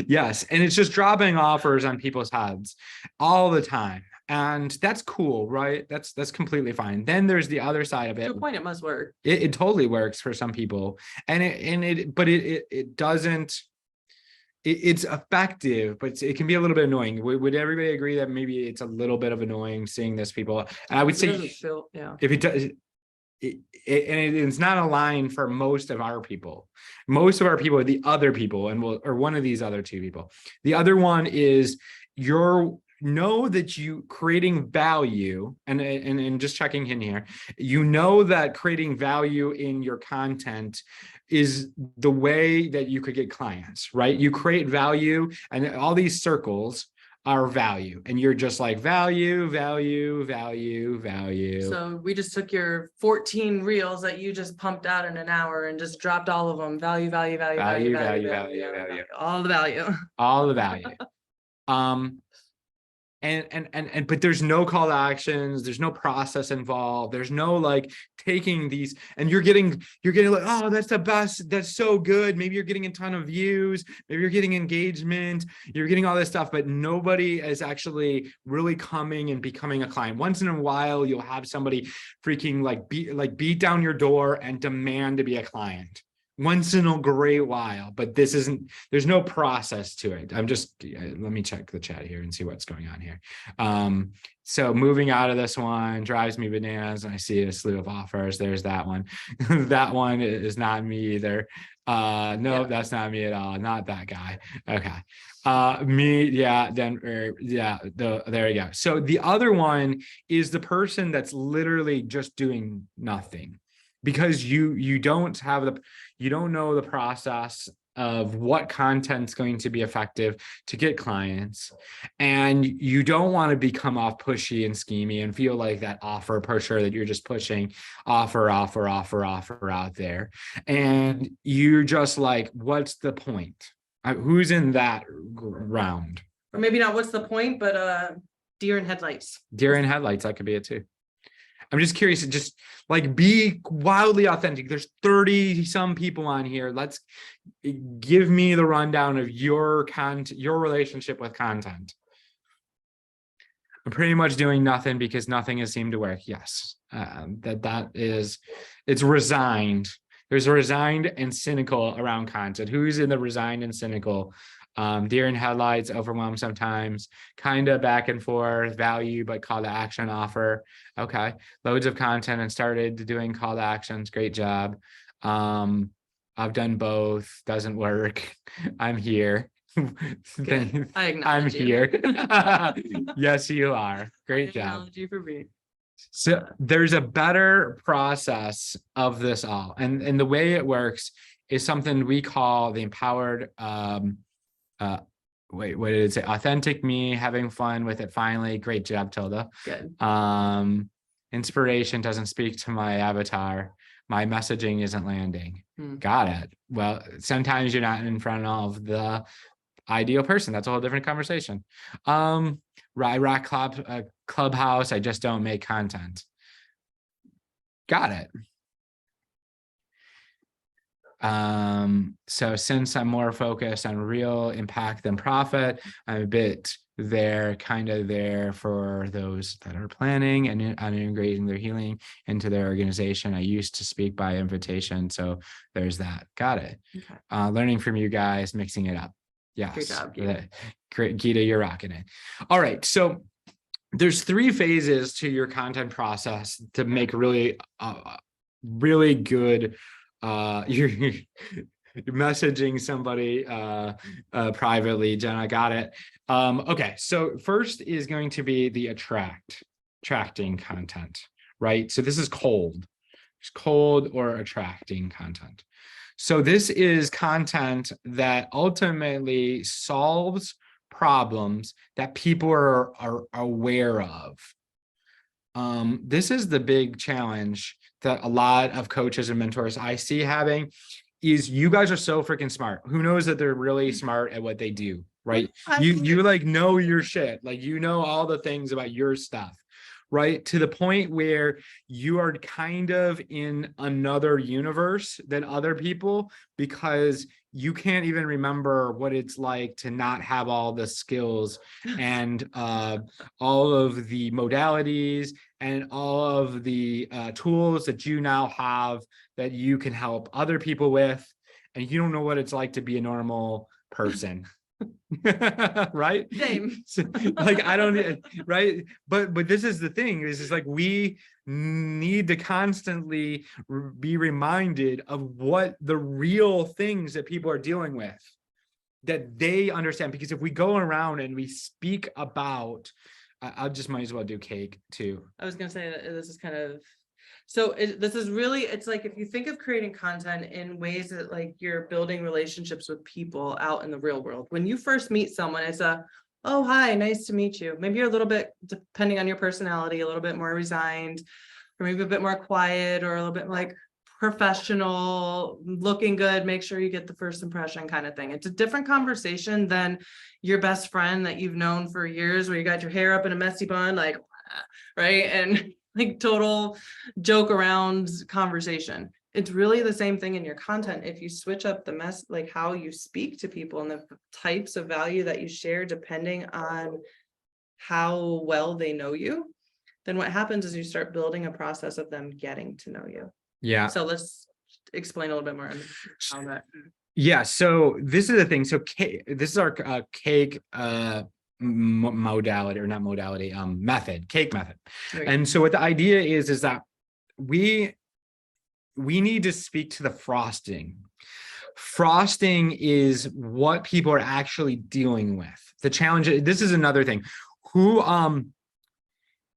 A: Yes. And it's just dropping offers on people's heads all the time. And that's cool, right? That's completely fine. Then there's the other side of
B: To
A: it.
B: a point, it must work.
A: It totally works for some people. And it doesn't, it's effective, but it can be a little bit annoying. Would everybody agree that maybe it's a little bit of annoying seeing this people? And I would
B: It doesn't
A: say
B: feel, yeah.
A: if it does, it's not aligned for most of our people. Most of our people are the other people, or one of these other 2 people. The other one is you're know that you creating value and just checking in here, you know that creating value in your content is the way that you could get clients, right? You create value and all these circles are value, and you're just like value, value, value, value.
B: So we just took your 14 reels that you just pumped out in an hour and just dropped all of them. Value, value, value, value, value, value, value, all the value.
A: All the value. And but there's no call to actions, there's no process involved, there's no like taking these, and you're getting like, oh, that's the best, that's so good. Maybe you're getting a ton of views, maybe you're getting engagement, you're getting all this stuff, but nobody is actually really coming and becoming a client. Once in a while, you'll have somebody freaking beat down your door and demand to be a client. Once in a great while, but this isn't, there's no process to it. I'm just, let me check the chat here and see what's going on here. So moving out of this one drives me bananas, and I see a slew of offers. There's that one. That one is not me either. No, that's not me at all. Not that guy. Okay. Me, yeah, then, yeah, there you go. So the other one is the person that's literally just doing nothing, because you don't know the process of what content's going to be effective to get clients, and you don't want to become off pushy and schemy and feel like that offer pusher, that you're just pushing offer out there, and you're just like, what's the point? Who's in that round?
B: Or maybe not what's the point, but deer in headlights.
A: Deer in headlights, that could be it too. I'm just curious, just like be wildly authentic. There's 30 some people on here. Let's give me the rundown of your relationship with content. I'm pretty much doing nothing because nothing has seemed to work. Yes, it's resigned. There's a resigned and cynical around content. Who's in the resigned and cynical? Deer in headlights, overwhelmed sometimes, kind of back and forth, value, but call to action offer. Okay. Loads of content and started doing call to actions. Great job. I've done both. Doesn't work. I'm here.
B: Good. I acknowledge
A: I'm
B: you.
A: here. Yes, you are. Great job.
B: Acknowledge you for being.
A: So there's a better process of this all. And the way it works is something we call the empowered, wait, what did it say? Authentic me, having fun with it finally. Great job, Tilda.
B: Good.
A: Inspiration doesn't speak to my avatar. My messaging isn't landing. Got it. Well, sometimes you're not in front of the ideal person. That's a whole different conversation. Rock Clubhouse, I just don't make content. Got it. So since I'm more focused on real impact than profit, I'm a bit kind of there for those that are planning and on integrating their healing into their organization. I used to speak by invitation, so there's that. Got it. Okay. Learning from you guys, mixing it up. Yes.
B: Great job, Gita.
A: Great, Gita, you're rocking it. All right, so there's 3 phases to your content process to make really good you're messaging somebody privately. Jenna, got it. Okay, so first is going to be the attracting content, right? So this is cold. It's cold or attracting content. So this is content that ultimately solves problems that people are aware of. This is the big challenge that a lot of coaches and mentors I see having, is you guys are so freaking smart. Who knows that they're really smart at what they do, right? You like know your shit, like you know all the things about your stuff, right? To the point where you are kind of in another universe than other people, because you can't even remember what it's like to not have all the skills and all of the modalities and all of the tools that you now have that you can help other people with. And you don't know what it's like to be a normal person. Right?
B: Same.
A: So, like, I don't, right? But this is the thing, is it's like we need to constantly be reminded of what the real things that people are dealing with. that they understand, because if we go around and we speak about, I just might as well do cake too.
B: I was gonna say that this is kind of, so this is really, it's like, if you think of creating content in ways that like you're building relationships with people out in the real world, when you first meet someone, it's a, oh, hi, nice to meet you. Maybe you're a little bit, depending on your personality, a little bit more resigned, or maybe a bit more quiet, or a little bit like professional, looking good, make sure you get the first impression kind of thing. It's a different conversation than your best friend that you've known for years, where you got your hair up in a messy bun, like, right? And like total joke around conversation. It's really the same thing in your content. If you switch up the mess, like how you speak to people and the types of value that you share, depending on how well they know you, then what happens is you start building a process of them getting to know you.
A: Yeah.
B: So let's explain a little bit more on how that.
A: Yeah, so this is the thing. So this is our cake modality, or not modality, method, cake method.
B: There you go.
A: And so what the idea is that we need to speak to the frosting. Frosting is what people are actually dealing with. The challenge, this is another thing. Who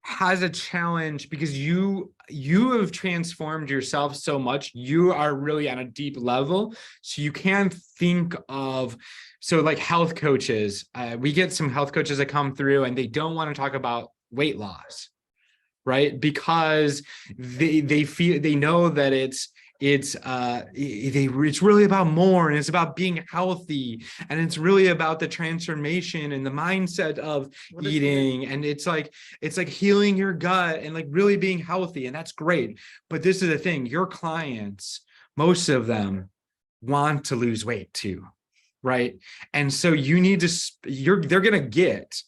A: has a challenge, because you have transformed yourself so much, you are really on a deep level, so you can't think of, so like health coaches, we get some health coaches that come through and they don't want to talk about weight loss, right? Because they feel, they know that it's really about more, and it's about being healthy, and it's really about the transformation and the mindset of
B: What is
A: eating, and it's like healing your gut and like really being healthy, and that's great. But this is the thing, your clients, most of them want to lose weight too, right? And so you need to, they're gonna get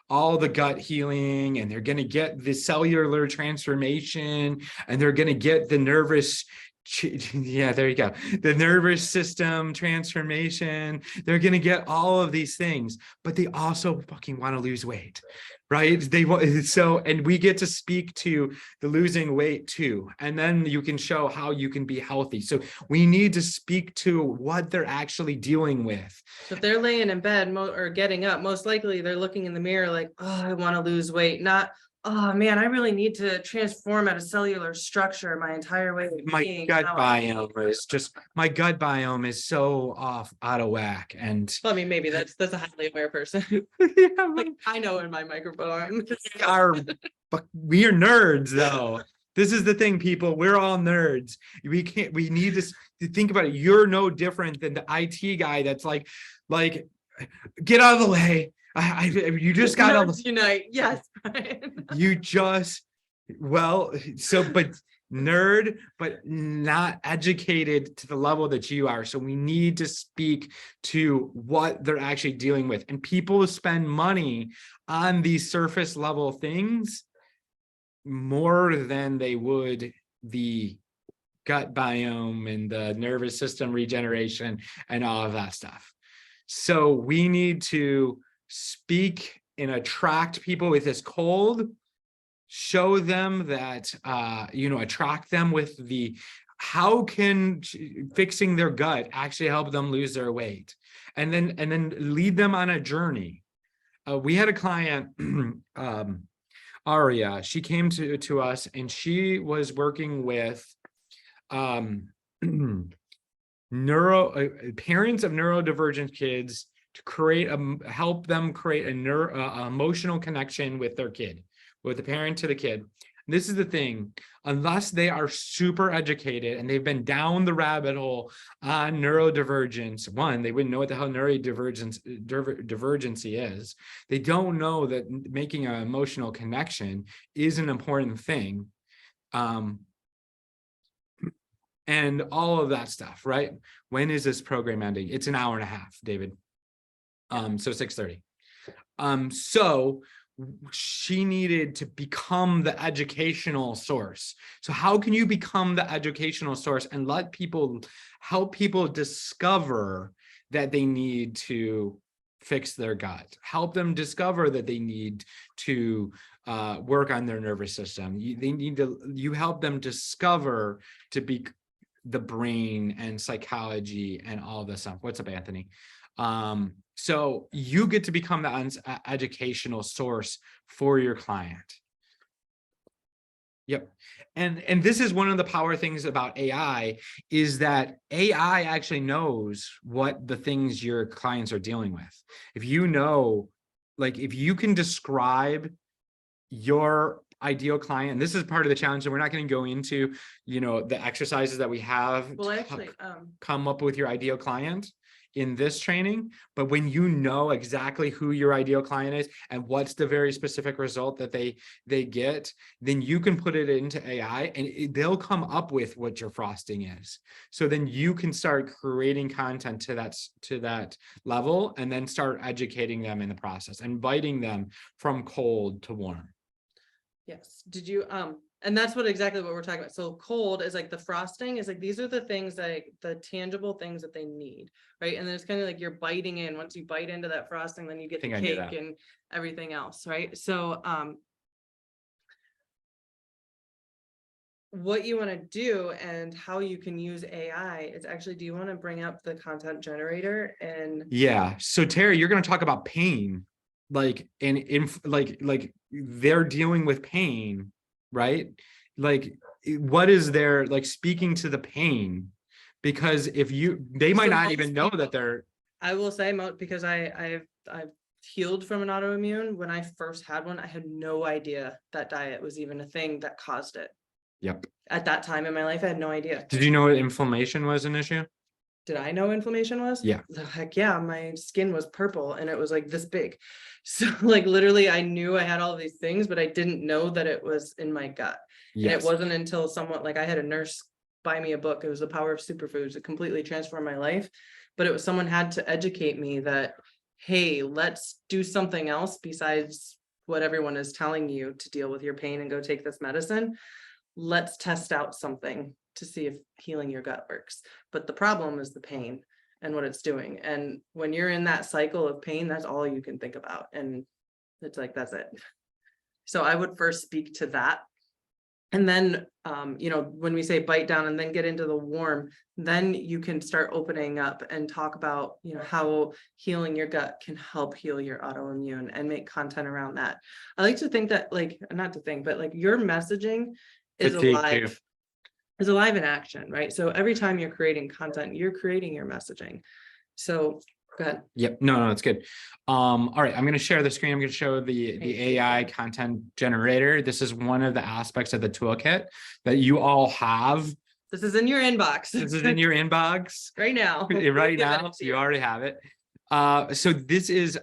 A: all the gut healing, and they're going to get the cellular transformation, and they're going to get the nervous, yeah, there you go, the nervous system transformation. They're going to get all of these things, but they also fucking want to lose weight, right? They want, so, and we get to speak to the losing weight too, and then you can show how you can be healthy. So we need to speak to what they're actually dealing with.
B: So if they're laying in bed or getting up, most likely they're looking in the mirror like, oh, I want to lose weight, not, oh man, I really need to transform at a cellular structure my entire way of
A: My
B: being.
A: gut
B: how I eat."
A: biome is just, my gut biome is so out of whack, and
B: Well, I mean, maybe that's a highly aware person.
A: yeah,
B: Like, I know in my microbiome.
A: we are nerds though. This is the thing, people, we're all nerds. We need to think about it. You're no different than the IT guy that's like get out of the way. You just got
B: Nerds unite. Yes, Brian.
A: you just, well, so, but nerd, but not educated to the level that you are. So we need to speak to what they're actually dealing with. And people spend money on these surface level things more than they would the gut biome and the nervous system regeneration and all of that stuff. So we need to speak and attract people with this cold, show them that, attract them with the, how can fixing their gut actually help them lose their weight? And then lead them on a journey. We had a client, Aria, she came to us, and she was working with parents of neurodivergent kids to help them create an emotional connection with their kid, with the parent to the kid. And this is the thing, unless they are super educated and they've been down the rabbit hole on neurodivergence, one, they wouldn't know what the hell neurodivergency is. They don't know that making an emotional connection is an important thing. And all of that stuff, right? When is this program ending? It's an hour and a half, David. So 6:30. So she needed to become the educational source. So how can you become the educational source and help people discover that they need to fix their gut, help them discover that they need to work on their nervous system. You help them discover to be the brain and psychology and all this stuff. What's up, Anthony? So you get to become the educational source for your client. Yep. And this is one of the power things about AI is that AI actually knows what the things your clients are dealing with. If you know, like if you can describe your ideal client, and this is part of the challenge, and we're not going to go into, you know, the exercises that we have
B: Well,
A: to
B: actually,
A: come up with your ideal client in this training, but when you know exactly who your ideal client is and what's the very specific result that they get, then you can put it into AI and they'll come up with what your frosting is. So then you can start creating content to that level and then start educating them in the process, inviting them from cold to warm.
B: yes, did you, and that's exactly what we're talking about. So cold is like the frosting is like, these are the things like the tangible things that they need, right? And then it's kind of like you're biting in, once you bite into that frosting, then you get the
A: think I knew
B: cake
A: that.
B: and everything else, right? So, what you want to do and how you can use AI is actually, do you want to bring up the content generator? And
A: Yeah. So Terry, you're going to talk about pain, like like they're dealing with pain, right? Like what is their, like, speaking to the pain, because if they might
B: So
A: not
B: most
A: even know that
B: people-
A: they're,
B: I will say because I've healed from an autoimmune. When I first had one, I had no idea that diet was even a thing that caused it.
A: yep.
B: At that time in my life, I had no idea.
A: Did you know what inflammation was an issue?
B: Did I know inflammation was?
A: Yeah.
B: The heck yeah, my skin was purple and it was like this big. So like literally I knew I had all these things, but I didn't know that it was in my gut. And it
A: Yes.
B: wasn't until someone, like I had a nurse buy me a book. It was The Power of Superfoods. It completely transformed my life. But it was someone had to educate me that, hey, let's do something else besides what everyone is telling you to deal with your pain and go take this medicine. Let's test out something to see if healing your gut works. But the problem is the pain and what it's doing. And when you're in that cycle of pain, that's all you can think about. And it's like, that's it. So I would first speak to that. And then, when we say bite down and then get into the warm, then you can start opening up and talk about, how healing your gut can help heal your autoimmune and make content around that. I like to think that not to think, but your messaging is
A: Fatigue,
B: alive. Is alive in action, right? So every time you're creating content, you're creating your messaging. So go ahead.
A: Yep. No, it's good. All right. I'm going to share the screen. I'm going to show the
B: Thank you.
A: AI content generator. This is one of the aspects of the toolkit that you all have.
B: This is in your inbox.
A: This is in your inbox
B: right now.
A: right
B: Giving
A: now.
B: it to
A: You already have it. So this is,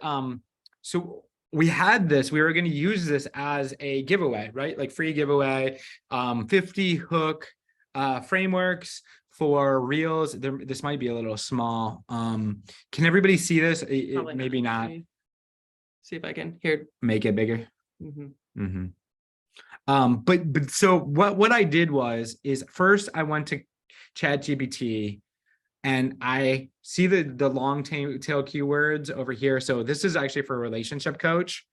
A: so we had this, we were going to use this as a giveaway, right? Like free giveaway, 50 hook frameworks for reels. This might be a little small. Can everybody see this?
B: Probably
A: Maybe not.
B: See if I can here.
A: Make it bigger.
B: Mhm.
A: But so what I did is first I went to ChatGPT and I see the long tail keywords over here. So this is actually for a relationship coach.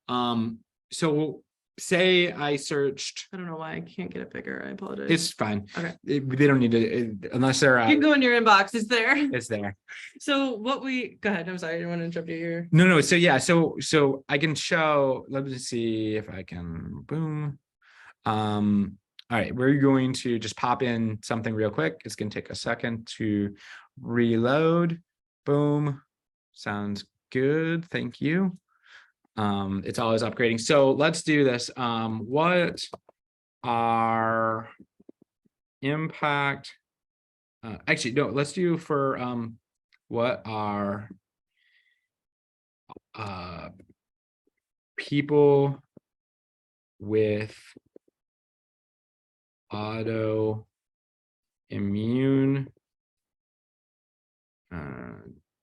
A: So say I searched,
B: I don't know why I can't get it bigger. I apologize.
A: it's fine.
B: Okay.
A: They don't need to, unless they're,
B: You can go in your inbox. It's there.
A: it's there.
B: So go ahead. I'm sorry. I didn't want to interrupt you here.
A: No. So yeah, so I can show, let me see if I can, boom. All right, we're going to just pop in something real quick. It's going to take a second to reload. Boom. Sounds good. Thank you. It's always upgrading. So let's do this. What are impact? Actually, no, let's do for what are people with autoimmune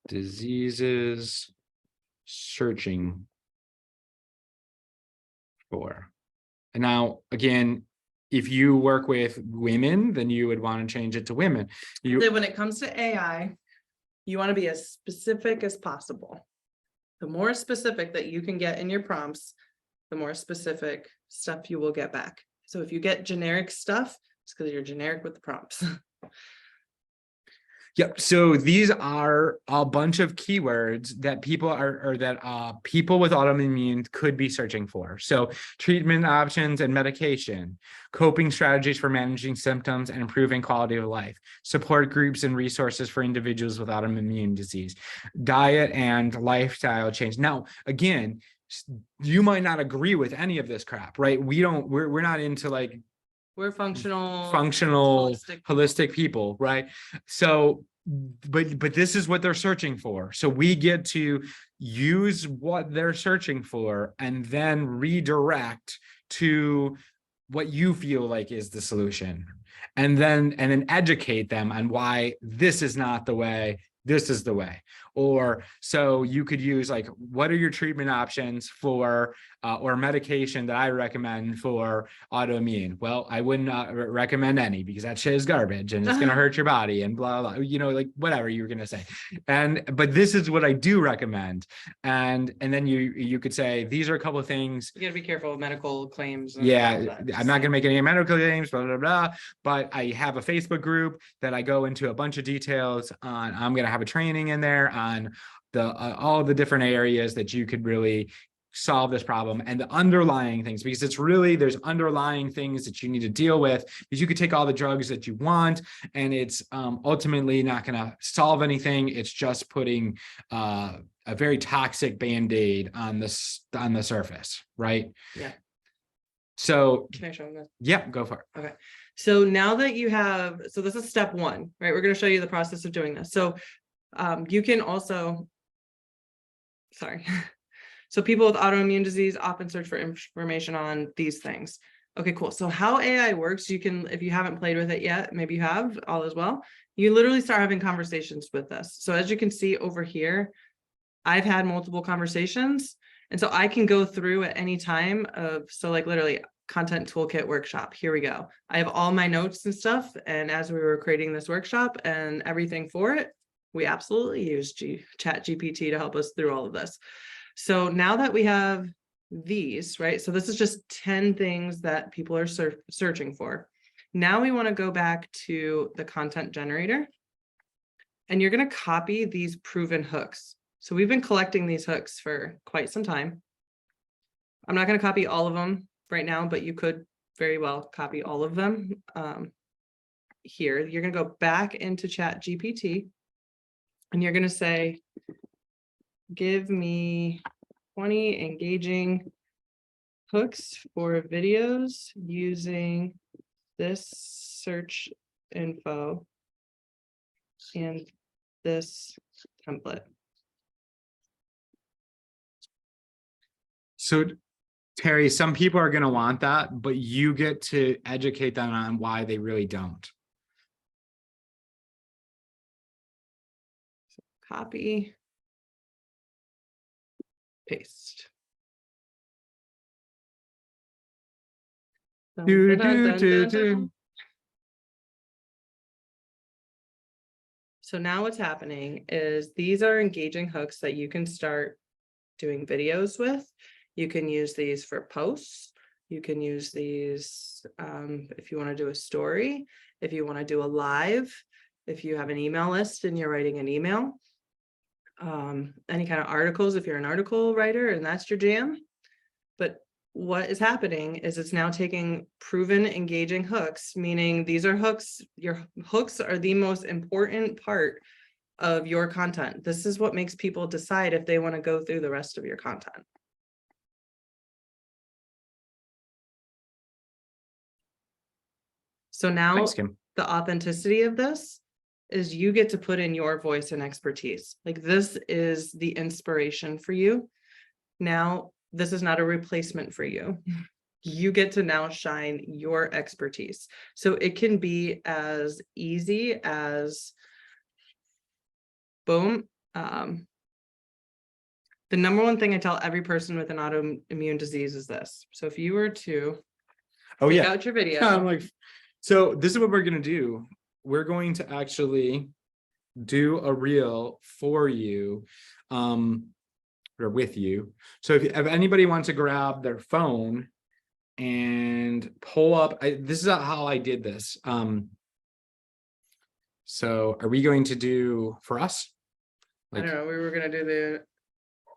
A: diseases searching for. And now again, if you work with women, then you would want to change it to women.
B: Then when it comes to AI, you want to be as specific as possible. The more specific that you can get in your prompts, the more specific stuff you will get back. So if you get generic stuff, it's because you're generic with the prompts.
A: Yep. So these are a bunch of keywords that people people with autoimmune could be searching for. So treatment options and medication, coping strategies for managing symptoms and improving quality of life, support groups and resources for individuals with autoimmune disease, diet and lifestyle change. Now, again, you might not agree with any of this crap, right? We're not into like
B: We're functional.
A: holistic people, right? So but this is what they're searching for, so we get to use what they're searching for and then redirect to what you feel like is the solution, and then educate them on why this is not the way, this is the way. Or so you could use like, what are your treatment options for or medication that I recommend for autoimmune? Well, I wouldn't recommend any, because that shit is garbage and it's going to hurt your body and blah, blah, you know, like whatever you were going to say. But this is what I do recommend. And then you could say, these are a couple of things.
B: You gotta be careful with medical claims. And all
A: Yeah,
B: that.
A: I'm not going to make any medical claims, blah, blah, blah. But I have a Facebook group that I go into a bunch of details on. I'm going to have a training in there on all the different areas that you could really solve this problem and the underlying things, because it's really, there's underlying things that you need to deal with, because you could take all the drugs that you want and it's ultimately not going to solve anything. It's just putting a very toxic band-aid on the surface, right?
B: Yeah.
A: So
B: Can I show them this?
A: yeah, go for it.
B: So now that you have, so this is step one, right? We're going to show you the process of doing this. So you can also, sorry. So people with autoimmune disease often search for information on these things. Okay, cool. So how AI works, you can, if you haven't played with it yet, maybe you have, all as well. You literally start having conversations with this. So as you can see over here, I've had multiple conversations. And so I can go through at any time of, so like literally content toolkit workshop, here we go. I have all my notes and stuff. And as we were creating this workshop and everything for it, we absolutely used ChatGPT to help us through all of this. So now that we have these, right? So this is just 10 things that people are searching for. Now we want to go back to the content generator and you're going to copy these proven hooks. So we've been collecting these hooks for quite some time. I'm not going to copy all of them right now, but you could very well copy all of them. Here, you're going to go back into ChatGPT and you're going to say, give me 20 engaging hooks for videos using this search info and this template.
A: So Terry, some people are going to want that, but you get to educate them on why they really don't.
B: Copy, paste. Dun,
A: Do,
B: dun, dun,
A: do,
B: dun,
A: do,
B: dun,
A: do.
B: dun. So now what's happening is these are engaging hooks that you can start doing videos with. You can use these for posts. You can use these if you want to do a story, if you want to do a live, if you have an email list and you're writing an email, any kind of articles, if you're an article writer and that's your jam. But what is happening is it's now taking proven engaging hooks, meaning these are hooks. Your hooks are the most important part of your content. This is what makes people decide if they want to go through the rest of your content. So now
A: Thanks, Kim.
B: the authenticity of this is you get to put in your voice and expertise. Like this is the inspiration for you. Now, this is not a replacement for you. You get to now shine your expertise. So it can be as easy as boom. The number one thing I tell every person with an autoimmune disease is this. So if you were to take out your video.
A: I'm like, so this is what we're going to do. We're going to actually do a reel for you, or with you. So if anybody wants to grab their phone and pull up, this is how I did this. So are we going to do for us?
B: I don't know, we were gonna do the,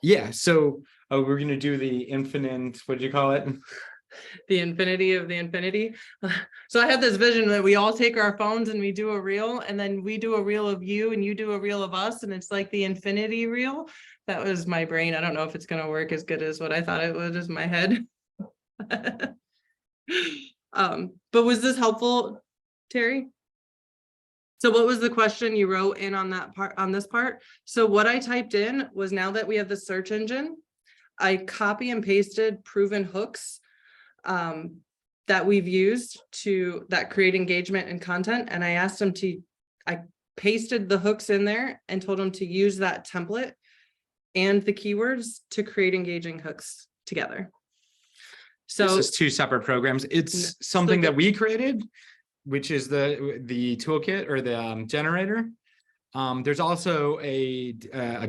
A: Yeah, so we're gonna do the infinite, what do you call it?
B: the infinity of the infinity. So I had this vision that we all take our phones and we do a reel, and then we do a reel of you and you do a reel of us, and it's like the infinity reel. That was my brain. I don't know if it's gonna work as good as what I thought it would, as my head. But was this helpful, Terry? So what was the question you wrote in on that part, on this part? So what I typed in was, now that we have the search engine, I copy and pasted proven hooks that we've used that create engagement and content. And I asked them I pasted the hooks in there and told them to use that template and the keywords to create engaging hooks together. So
A: This is two separate programs. It's something that we created, which is the toolkit or the generator. There's also a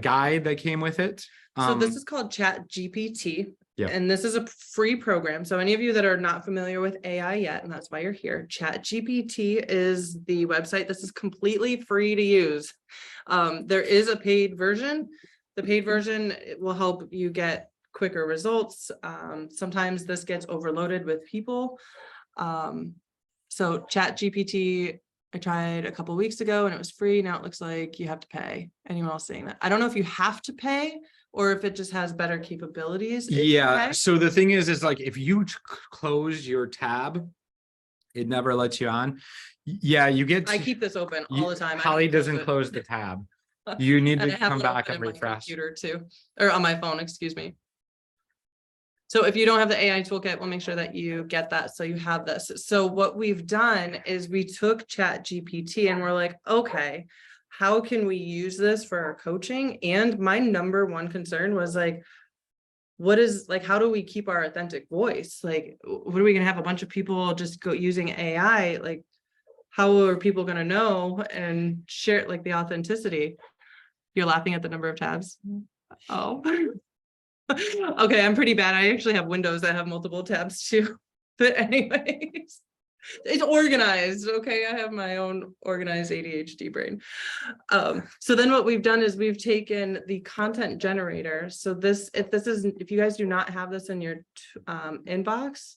A: guide that came with it.
B: So this is called Chat GPT.
A: Yeah.
B: And this is a free program. So any of you that are not familiar with AI yet, and that's why you're here, Chat GPT is the website. This is completely free to use. There is a paid version. The paid version will help you get quicker results. Sometimes this gets overloaded with people. So Chat GPT, I tried a couple of weeks ago and it was free. Now it looks like you have to pay. Anyone else saying that? I don't know if you have to pay or if it just has better capabilities. if you
A: Yeah,
B: pay.
A: so the thing is like if you close your tab, it never lets you on. Yeah, you get.
B: I keep this open all the time. I
A: Holly
B: don't close
A: doesn't
B: it.
A: close the tab. You need
B: And
A: to
B: I have
A: come
B: it
A: back
B: open
A: and
B: in my
A: refresh.
B: computer too, or on my phone, excuse me. So if you don't have the AI toolkit, we'll make sure that you get that. So you have this. So what we've done is we took Chat GPT and we're like, okay, how can we use this for our coaching? And my number one concern was like, how do we keep our authentic voice? Like, what are we gonna have a bunch of people just go using AI? Like, how are people gonna know and share like the authenticity? You're laughing at the number of tabs. Oh. Okay, I'm pretty bad. I actually have windows that have multiple tabs too. But anyways, it's organized. Okay, I have my own organized ADHD brain. So then what we've done is we've taken the content generator. So if you guys do not have this in your inbox,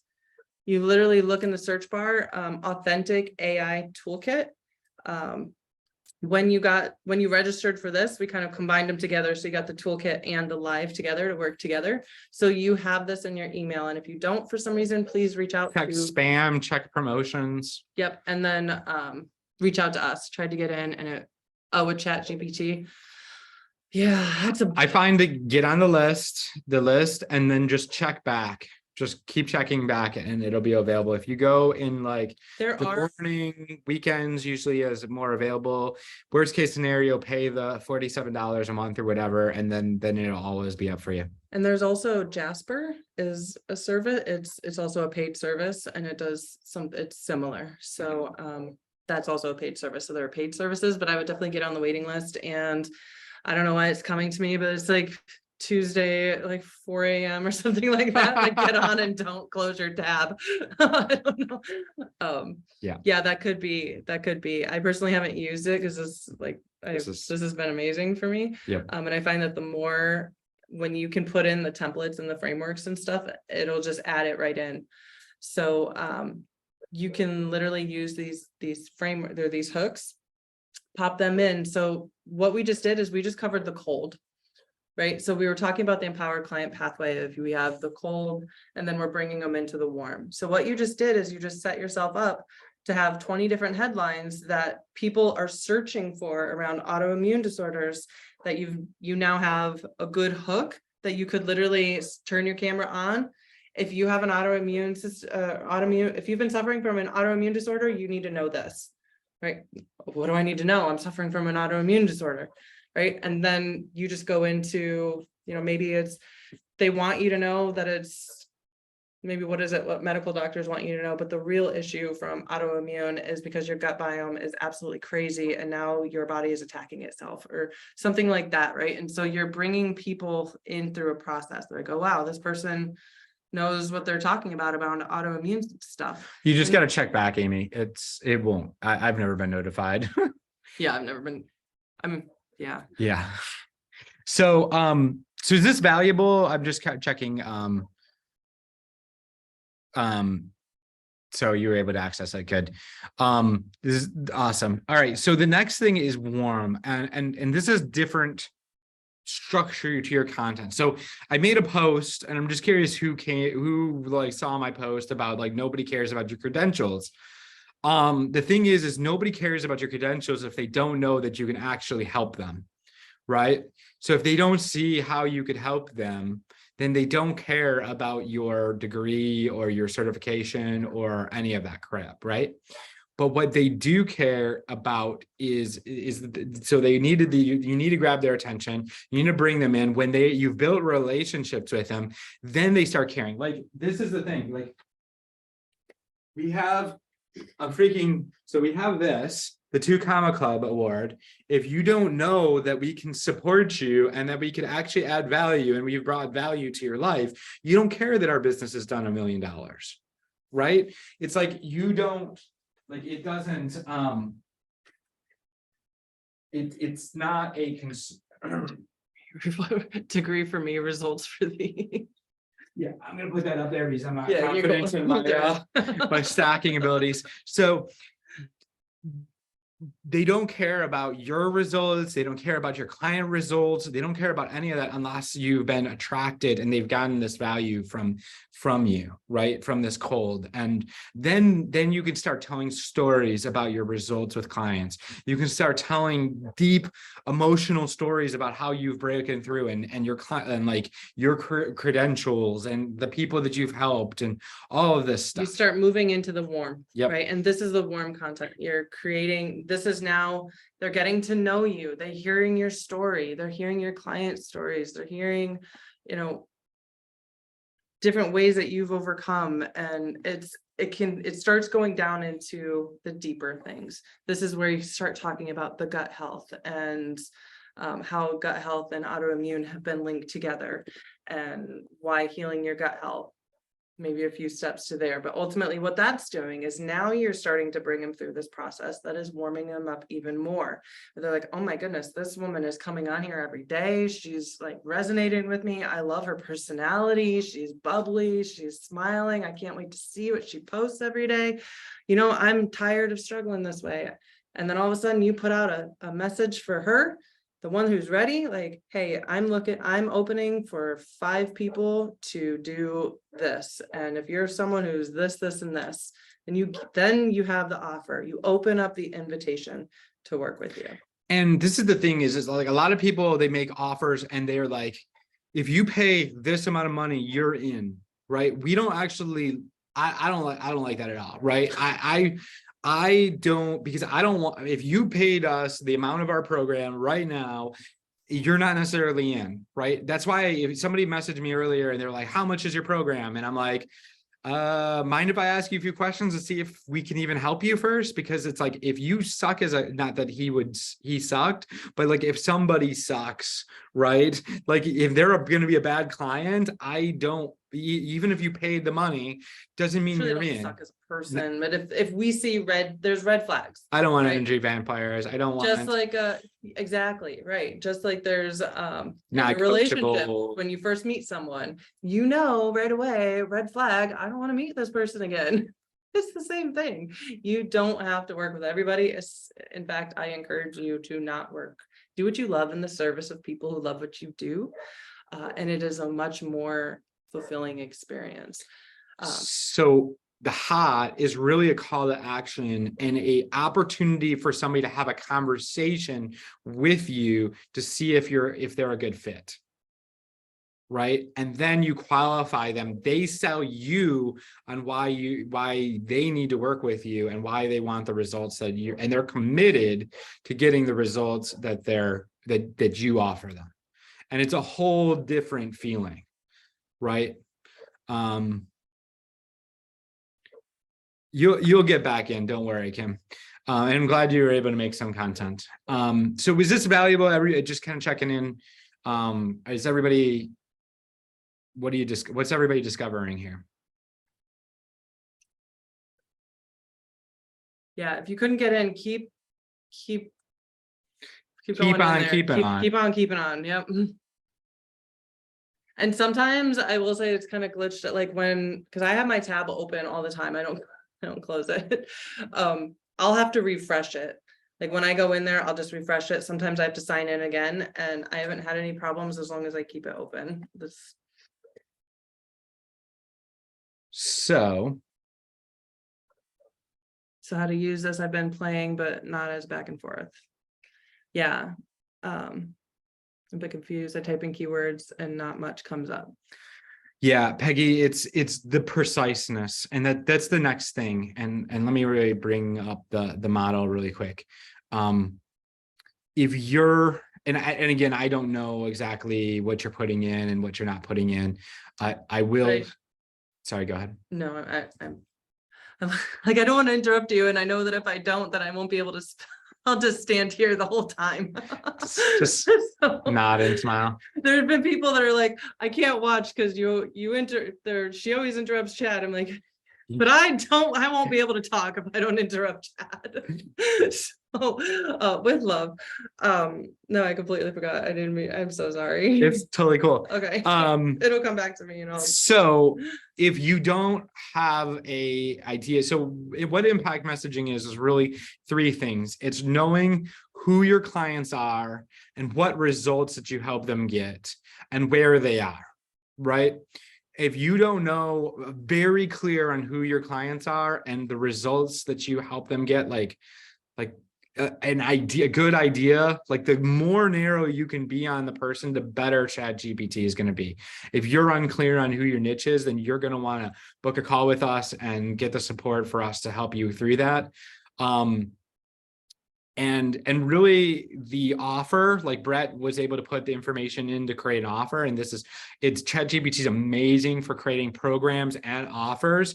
B: you literally look in the search bar, authentic AI toolkit. When you registered for this, we kind of combined them together. So you got the toolkit and the live together to work together. So you have this in your email. And if you don't, for some reason, please reach out
A: Check
B: to,
A: spam, check promotions.
B: yep. And then reach out to us, tried to get in and with Chat GPT. Yeah,
A: I find to get on the list, and then just check back. Just keep checking back and it'll be available. If you go in like
B: there
A: the
B: are,
A: morning, weekends usually is more available. Worst case scenario, pay the $47 a month or whatever, and then it'll always be up for you.
B: and there's also Jasper is a service. It's also a paid service and it does it's similar. So that's also a paid service. So there are paid services, but I would definitely get on the waiting list. And I don't know why it's coming to me, but it's like Tuesday, like 4 a.m. or something like that. Like get on and don't close your tab. I don't know. Yeah, that could be. I personally haven't used it because it's like this has been amazing for me.
A: Yeah.
B: And I find that the more when you can put in the templates and the frameworks and stuff, it'll just add it right in. So you can literally use these framework, there are these hooks, pop them in. So what we just did is we just covered the cold. Right. So we were talking about the empowered client pathway. If we have the cold and then we're bringing them into the warm. So what you just did is you just set yourself up to have 20 different headlines that people are searching for around autoimmune disorders, that you now have a good hook that you could literally turn your camera on. If you have an if you've been suffering from an autoimmune disorder, you need to know this, right? What do I need to know? I'm suffering from an autoimmune disorder. Right. And then you just go into, maybe they want you to know that it's maybe what medical doctors want you to know. But the real issue from autoimmune is because your gut biome is absolutely crazy. And now your body is attacking itself or something like that. Right. And so you're bringing people in through a process. They're like, oh, wow, this person knows what they're talking about autoimmune stuff.
A: You just got to check back, Amy. It won't. I've never been notified.
B: Yeah, I've never been, yeah.
A: Yeah. So, so is this valuable? I'm just checking, so you were able to access it. Good. This is awesome. All right. So the next thing is warm, and this is different structure to your content. So I made a post, and I'm just curious who like saw my post about like nobody cares about your credentials. The thing is nobody cares about your credentials if they don't know that you can actually help them, right? So if they don't see how you could help them, then they don't care about your degree or your certification or any of that crap, right? But what they do care about is so they needed you need to grab their attention. You need to bring them in when you've built relationships with them, then they start caring. Like this is the thing, like we have we have this, the 2 Comma Club award. If you don't know that we can support you and that we can actually add value and we've brought value to your life, you don't care that our business has done $1 million, right? It's like you don't, like it doesn't, it's not a
B: Degree for me, results for thee.
A: Yeah, I'm gonna put that up there because I'm not
B: Yeah, you're
A: confident in my my stacking abilities. So they don't care about your results. They don't care about your client results. They don't care about any of that unless you've been attracted and they've gotten this value from you, right? From this cold. And then you can start telling stories about your results with clients. You can start telling deep emotional stories about how you've broken through and your client and like your credentials and the people that you've helped and all of this
B: You
A: stuff.
B: start moving into the warm,
A: Yep.
B: right? And this is the warm content you're creating. This is now, they're getting to know you. They're hearing your story. They're hearing your client stories. They're hearing, you know, different ways that you've overcome. And it starts going down into the deeper things. This is where you start talking about the gut health and how gut health and autoimmune have been linked together and why healing your gut health, maybe a few steps to there, but ultimately what that's doing is now you're starting to bring them through this process that is warming them up even more. They're like, oh my goodness, this woman is coming on here every day. She's like resonating with me. I love her personality. She's bubbly. She's smiling. I can't wait to see what she posts every day. You know, I'm tired of struggling this way. And then all of a sudden you put out a message for her, the one who's ready, like, hey, I'm opening for 5 people to do this. And if you're someone who's this, and this, and then you have the offer, you open up the invitation to work with you.
A: And this is the thing is like a lot of people, they make offers and they're like, if you pay this amount of money, you're in, right? We don't actually, I don't like that at all, right? I don't, because I don't want, if you paid us the amount of our program right now, you're not necessarily in, right? That's why if somebody messaged me earlier and they're like, how much is your program? And I'm like, mind if I ask you a few questions to see if we can even help you first? Because it's like, if you suck not that he sucked, but like if somebody sucks, right? Like if they're going to be a bad client, I don't, even if you paid the money, doesn't mean
B: Sure,
A: you're
B: they don't
A: in.
B: suck as a person, but if we see there's red flags.
A: I don't want
B: right?
A: energy vampires. I don't want
B: Just like exactly right. Just like there's
A: not
B: a relationship
A: coachable.
B: when you first meet someone, you know right away, red flag, I don't want to meet this person again. It's the same thing. You don't have to work with everybody. In fact, I encourage you to not do what you love in the service of people who love what you do. And it is a much more fulfilling experience.
A: So the hot is really a call to action and a opportunity for somebody to have a conversation with you to see if they're a good fit. Right. And then you qualify them. They sell you on why they need to work with you and why they want the results and they're committed to getting the results that you offer them. And it's a whole different feeling. Right. You'll get back in, don't worry, Kim. And I'm glad you were able to make some content. So was this valuable? Just kind of checking in. Is everybody, what's everybody discovering here?
B: Yeah, if you couldn't get in, keep
A: Keep
B: going in
A: on
B: there.
A: keeping on.
B: Keep on keeping on, yep. And sometimes I will say it's kind of glitched, like when, because I have my tab open all the time, I don't close it. I'll have to refresh it. Like when I go in there, I'll just refresh it. Sometimes I have to sign in again, and I haven't had any problems as long as I keep it open. This,
A: So
B: so how to use this, I've been playing, but not as back and forth. Yeah. I'm a bit confused. I type in keywords and not much comes up.
A: yeah, Peggy, it's the preciseness, and that's the next thing. And let me really bring up the model really quick. If you're, and again, I don't know exactly what you're putting in and what you're not putting in. I will.
B: Right.
A: Sorry, go ahead.
B: No, I'm like, I don't want to interrupt you, and I know that if I don't, then I won't be able to, I'll just stand here the whole time.
A: Just
B: So,
A: nod and smile.
B: there have been people that are like, I can't watch because she always interrupts chat. I'm like, but I won't be able to talk if I don't interrupt chat. So, with love. No, I completely forgot. I didn't mean, I'm so sorry.
A: It's totally cool.
B: Okay. It'll come back to me, you know.
A: So if you don't have a idea, so what impact messaging is really three things. It's knowing who your clients are and what results that you help them get and where they are, right? If you don't know very clear on who your clients are and the results that you help them get, like an idea, a good idea, like the more narrow you can be on the person, the better ChatGPT is going to be. If you're unclear on who your niche is, then you're going to want to book a call with us and get the support for us to help you through that. And really the offer, like Brett was able to put the information in to create an offer. And it's ChatGPT is amazing for creating programs and offers.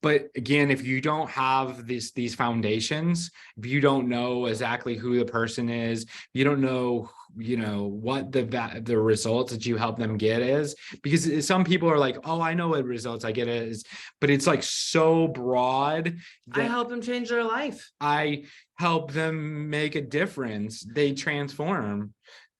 A: But again, if you don't have these foundations, if you don't know exactly who the person is, you don't know, what the results that you help them get is, because some people are like, oh, I know what results I get is, but it's like so broad.
B: I help them change their life.
A: I help them make a difference. They transform.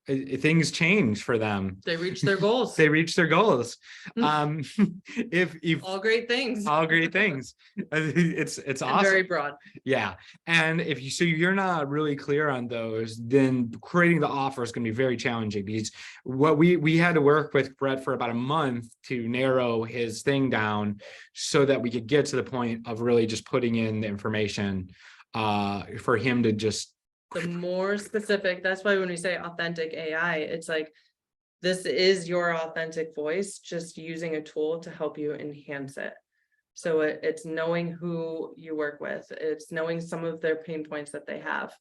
A: Things change for them.
B: They reach their goals.
A: They reach their goals. If
B: All great things.
A: all great things. It's
B: And
A: awesome.
B: very broad.
A: Yeah. And if you're not really clear on those, then creating the offer is going to be very challenging, because what we had to work with Brett for about a month to narrow his thing down so that we could get to the point of really just putting in the information for him to just.
B: The more specific, that's why when we say authentic AI, it's like, this is your authentic voice, just using a tool to help you enhance it. So it's knowing who you work with. It's knowing some of their pain points that they have.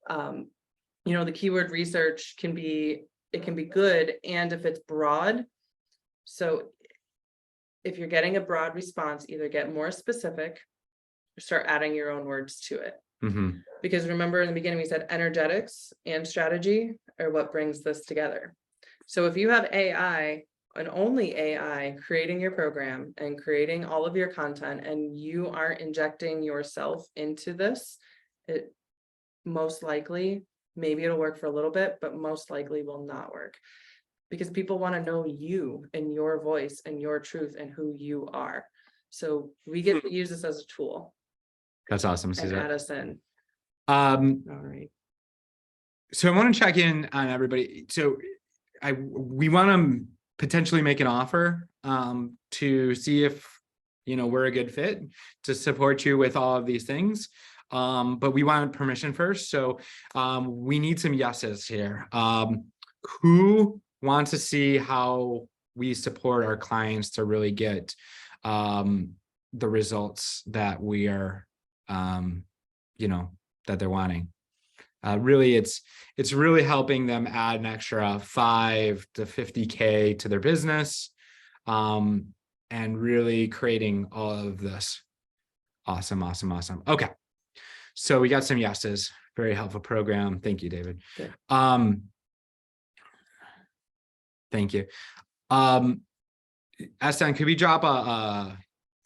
B: The keyword research can be good. And if it's broad, so if you're getting a broad response, either get more specific or start adding your own words to it.
A: Mm-hmm.
B: Because remember in the beginning, we said energetics and strategy are what brings this together. So if you have AI and only AI creating your program and creating all of your content, and you aren't injecting yourself into this, it most likely, maybe it'll work for a little bit, but most likely will not work, because people want to know you and your voice and your truth and who you are. So we get to use this as a tool.
A: That's awesome.
B: And add us in.
A: All
B: right.
A: So I want to check in on everybody. So we want to potentially make an offer to see if we're a good fit to support you with all of these things. But we want permission first. So we need some yeses here. Who wants to see how we support our clients to really get the results that we are that they're wanting? Really, it's really helping them add an extra 5 to 50K to their business, and really creating all of this. Awesome. Okay, so we got some yeses. Very helpful program. Thank you, David.
B: Good.
A: Thank you. Estan, could we drop a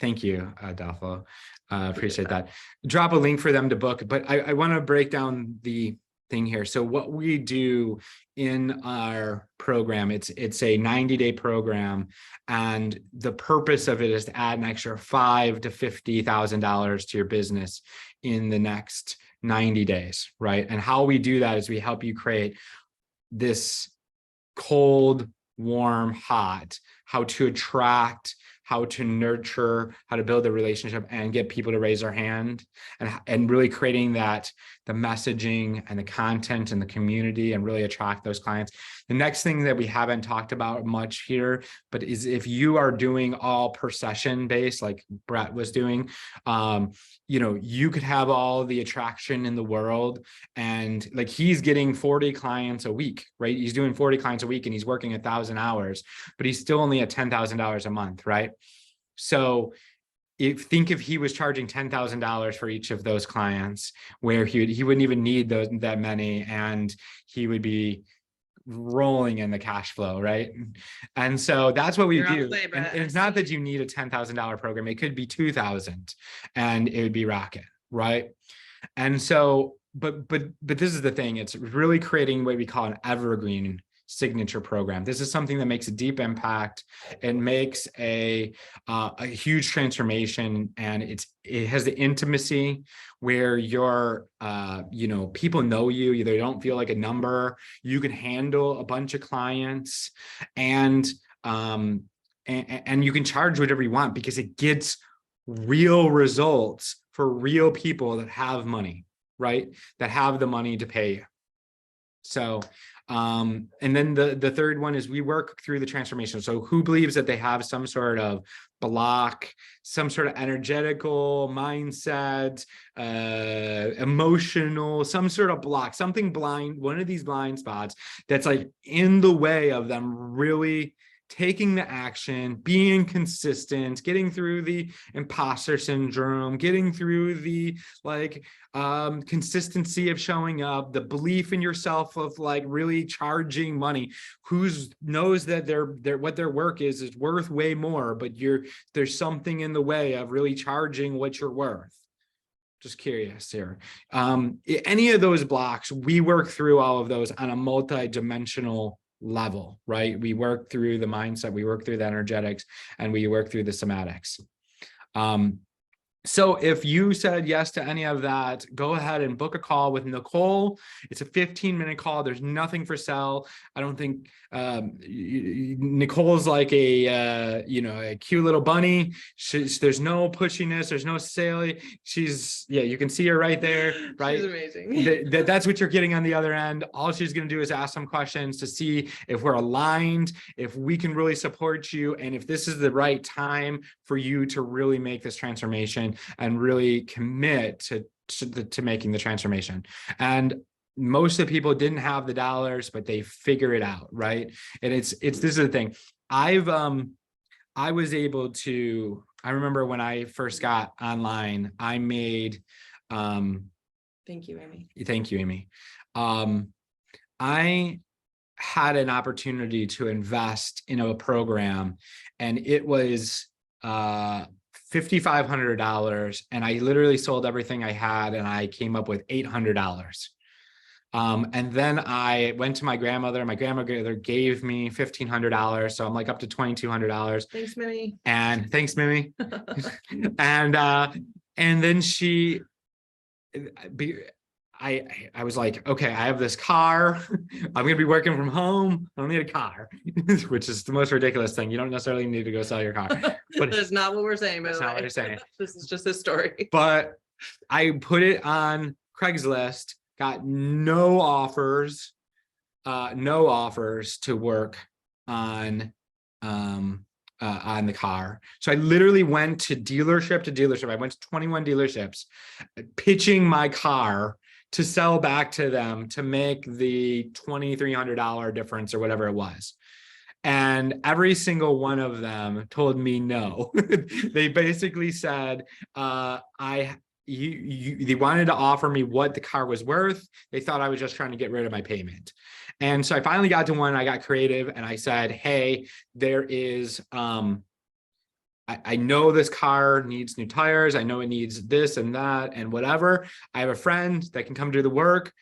A: thank you, Adolfo. Appreciate that. Drop a link for them to book, but I want to break down the thing here. So what we do in our program, it's a 90-day program, and the purpose of it is to add an extra $5,000 to $50,000 to your business in the next 90 days, right? And how we do that is we help you create this cold, warm, hot, how to attract, how to nurture, how to build a relationship and get people to raise their hand, and really creating that, the messaging and the content and the community, and really attract those clients. The next thing that we haven't talked about much here, but is if you are doing all per session based, like Brett was doing, you know, you could have all the attraction in the world, and like he's getting 40 clients a week, right? He's doing 40 clients a week and he's working 1,000 hours, but he's still only at $10,000 a month, right? So think if he was charging $10,000 for each of those clients, where he wouldn't even need that many, and he would be rolling in the cash flow, right? And so that's what we
B: You're on
A: do.
B: play,
A: And
B: Brett.
A: it's not that you need a $10,000 program. It could be 2,000 and it would be rocket, right? And so, but this is the thing, it's really creating what we call an evergreen signature program. This is something that makes a deep impact and makes a huge transformation, and it has the intimacy where you're you know, people know you, they don't feel like a number, you can handle a bunch of clients, and you can charge whatever you want because it gets real results for real people that have money, right? That have the money to pay you. So and then the third one is we work through the transformation. So who believes that they have some sort of block, some sort of energetical mindset, emotional, some sort of block, something blind, one of these blind spots that's like in the way of them really taking the action, being consistent, getting through the imposter syndrome, getting through the like consistency of showing up, the belief in yourself of like really charging money, knows that what their work is worth way more, but there's something in the way of really charging what you're worth. Just curious here. Any of those blocks, we work through all of those on a multi-dimensional level, right? We work through the mindset, we work through the energetics, and we work through the somatics. So if you said yes to any of that, go ahead and book a call with Nicole. It's a 15-minute call. There's nothing for sale. I don't think Nicole's like a a cute little bunny. There's no pushiness. There's no sale. You can see her right there, right?
B: She's amazing.
A: That's what you're getting on the other end. All she's going to do is ask some questions to see if we're aligned, if we can really support you, and if this is the right time for you to really make this transformation and really commit to making the transformation. And most of the people didn't have the dollars, but they figure it out, right? And this is the thing. I remember when I first got online, I made
B: Thank you, Amy.
A: thank you, Amy. I had an opportunity to invest in a program, and it was $5,500, and I literally sold everything I had, and I came up with $800. And then I went to my grandmother. My grandmother gave me $1,500, so I'm like up to $2,200.
B: Thanks, Mimi.
A: And thanks, Mimi. And then I was like, okay, I have this car. I'm gonna be working from home. I don't need a car, which is the most ridiculous thing. You don't necessarily need to go sell your car. But
B: That's not what we're saying, by
A: that's
B: the
A: not
B: way.
A: what you're saying.
B: This is just a story.
A: But I put it on Craigslist, got no offers to work on the car. So I literally went to dealership to dealership. I went to 21 dealerships, pitching my car to sell back to them to make the $2,300 difference or whatever it was. And every single one of them told me no. They basically said, they wanted to offer me what the car was worth. They thought I was just trying to get rid of my payment. And so I finally got to one. I got creative and I said, hey, there is, I know this car needs new tires. I know it needs this and that and whatever. I have a friend that can come do the work,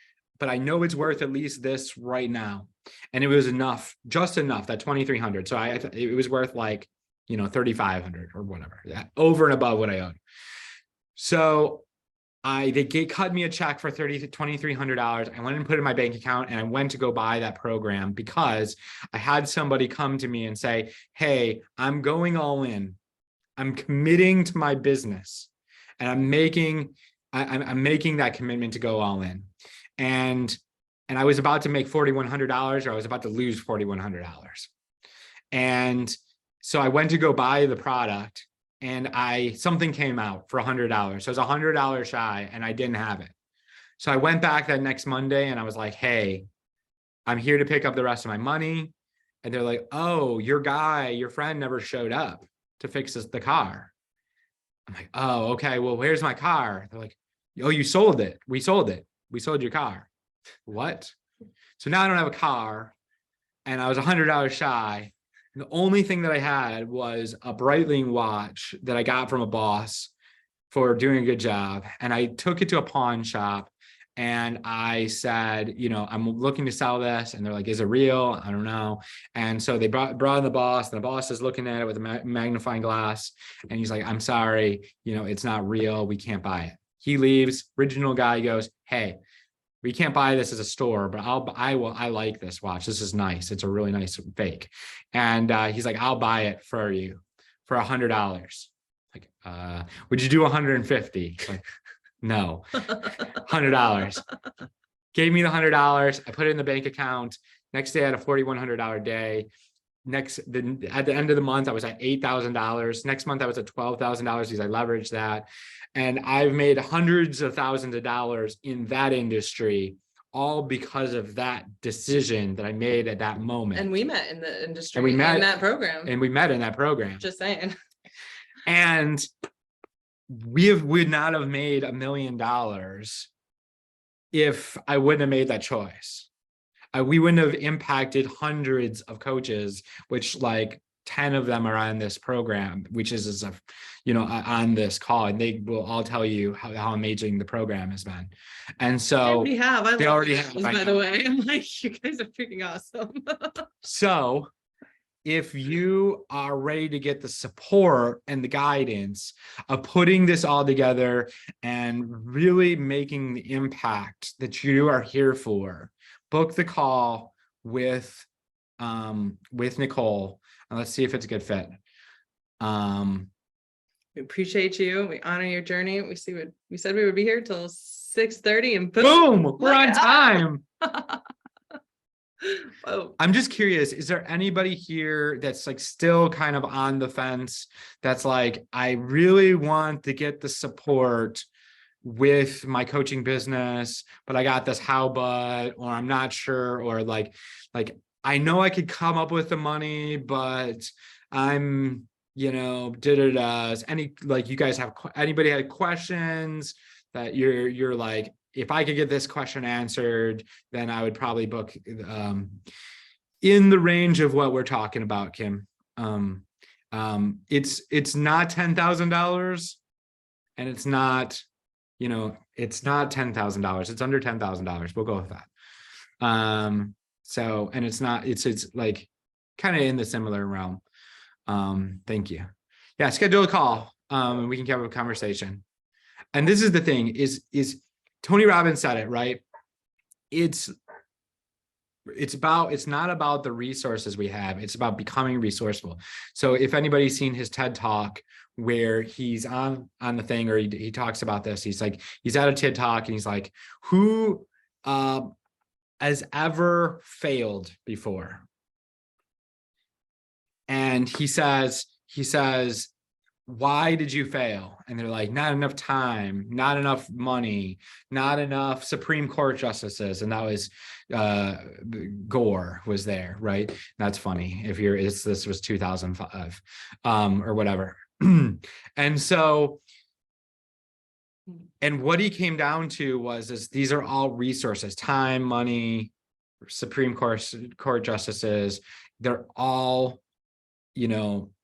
A: but I know it's worth at least this right now. And it was enough, just enough, that 2,300. So it was worth like, 3,500 or whatever, over and above what I owed. So they cut me a check for $2,300. I went and put it in my bank account, and I went to go buy that program because I had somebody come to me and say, hey, I'm going all in. I'm committing to my business, and I'm making that commitment to go all in. And I was about to make $4,100, or I was about to lose $4,100. And so I went to go buy the product, and something came out for $100. So it was $100 shy, and I didn't have it. So I went back that next Monday, and I was like, hey, I'm here to pick up the rest of my money. And they're like, oh, your friend never showed up to fix the car. I'm like, oh, okay, well, where's my car? They're like, oh, you sold it. We sold it. We sold your car. What? So now I don't have a car, and I was $100 shy. The only thing that I had was a Breitling watch that I got from a boss for doing a good job. And I took it to a pawn shop, and I said, I'm looking to sell this. And they're like, is it real? I don't know. And so they brought in the boss, and the boss is looking at it with a magnifying glass. And he's like, I'm sorry, it's not real. We can't buy it. He leaves. Original guy goes, hey, we can't buy this as a store, but I like this watch. This is nice. It's a really nice fake. And he's like, I'll buy it for you for $100. Like, would you do 150? Like, no, $100. Gave me the $100. I put it in the bank account. Next day I had a $4,100 day. At the end of the month, I was at $8,000. Next month I was at $12,000 because I leveraged that. And I've made hundreds of thousands of dollars in that industry, all because of that decision that I made at that moment.
B: And we met in the industry,
A: And we met
B: in that program.
A: And we met in that program.
B: Just saying.
A: And we would not have made $1 million if I wouldn't have made that choice. We wouldn't have impacted hundreds of coaches, which like 10 of them are on this program, which is on this call, and they will all tell you how amazing the program has been. And so
B: They already have.
A: I
B: By
A: know.
B: the way, I'm like, you guys are freaking awesome.
A: So if you are ready to get the support and the guidance of putting this all together and really making the impact that you are here for, book the call with Nicole, and let's see if it's a good fit.
B: We appreciate you. We honor your journey. We said we would be here till 6:30, and
A: Boom, we're on
B: Look at
A: time.
B: Oh,
A: I'm just curious, is there anybody here that's like still kind of on the fence, that's like, I really want to get the support with my coaching business, but I got this how but, or I'm not sure, or like I know I could come up with the money, but I'm, any, like, you guys have, anybody had questions that you're like, if I could get this question answered, then I would probably book in the range of what we're talking about, Kim. It's not $10,000, and it's not, it's not $10,000. It's under $10,000. We'll go with that. So, and it's not, it's like kind of in the similar realm. Thank you. Yeah, schedule a call, and we can have a conversation. And this is the thing, is Tony Robbins said it, right? It's not about the resources we have. It's about becoming resourceful. So if anybody's seen his TED Talk where he's on the thing, or he talks about this, he's like, he's at a TED Talk and he's like, who has ever failed before? And he says, why did you fail? And they're like, not enough time, not enough money, not enough Supreme Court justices. And that was Gore was there, right? That's funny. This was 2005 or whatever. And so, and what he came down to was these are all resources: time, money, Supreme Court justices. They're all,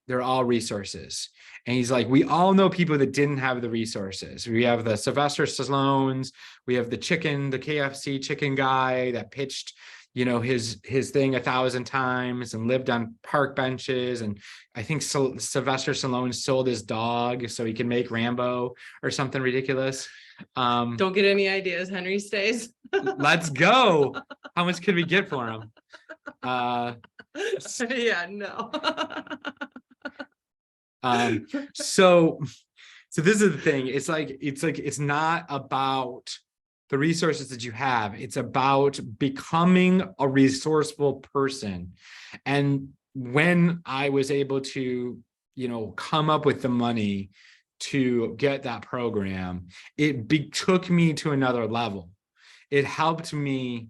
A: they're all resources. And he's like, we all know people that didn't have the resources. We have the Sylvester Stallones, we have the KFC chicken guy that pitched, you know, his thing 1,000 times and lived on park benches. And I think Sylvester Stallone sold his dog so he can make Rambo or something ridiculous.
B: Don't get any ideas, Henry stays.
A: Let's go. How much could we get for him?
B: Yeah, no.
A: So this is the thing. It's like it's not about the resources that you have. It's about becoming a resourceful person. And when I was able to, you know, come up with the money to get that program, it took me to another level. It helped me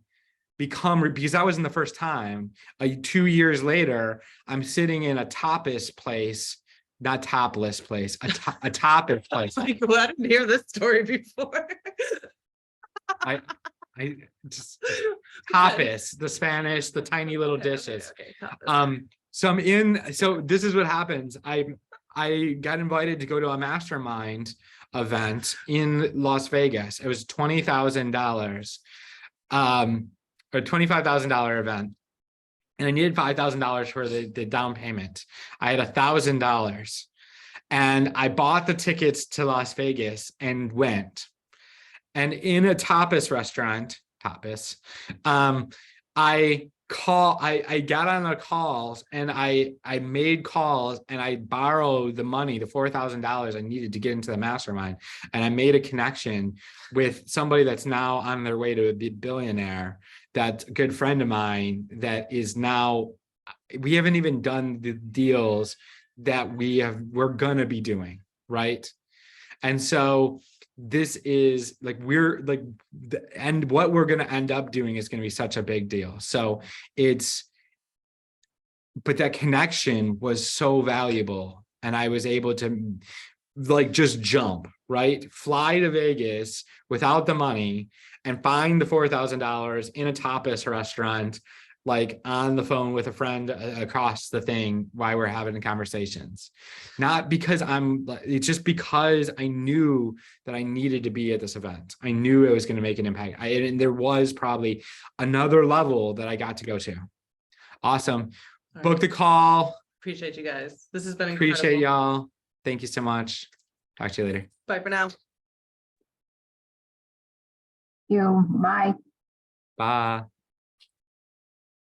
A: become, because I was in the first time, 2 years later, I'm sitting in a tapas place, not topless place, a tapas place.
B: Like, well, I didn't hear this story before.
A: I just tapas, the Spanish, the tiny little dishes.
B: Okay, tapas.
A: So this is what happens. I got invited to go to a mastermind event in Las Vegas. It was $20,000, or $25,000 event. And I needed $5,000 for the down payment. I had $1,000 and I bought the tickets to Las Vegas and went. And in a tapas restaurant, I got on the calls and I made calls and I borrowed the money, the $4,000 I needed to get into the mastermind. And I made a connection with somebody that's now on their way to a billionaire. That's a good friend of mine that is now, we haven't even done the deals that we're gonna be doing, right? And so this is like, and what we're going to end up doing is going to be such a big deal. So but that connection was so valuable. And I was able to like just jump, right? Fly to Vegas without the money and find the $4,000 in a tapas restaurant, like on the phone with a friend across the thing while we're having conversations. Not because it's just because I knew that I needed to be at this event. I knew it was going to make an impact. And there was probably another level that I got to go to. Awesome.
B: All
A: Book
B: right.
A: the call.
B: Appreciate you guys. This has been incredible.
A: Appreciate y'all. Thank you so much. Talk to you later.
B: Bye for now.
C: You, bye.
A: Bye.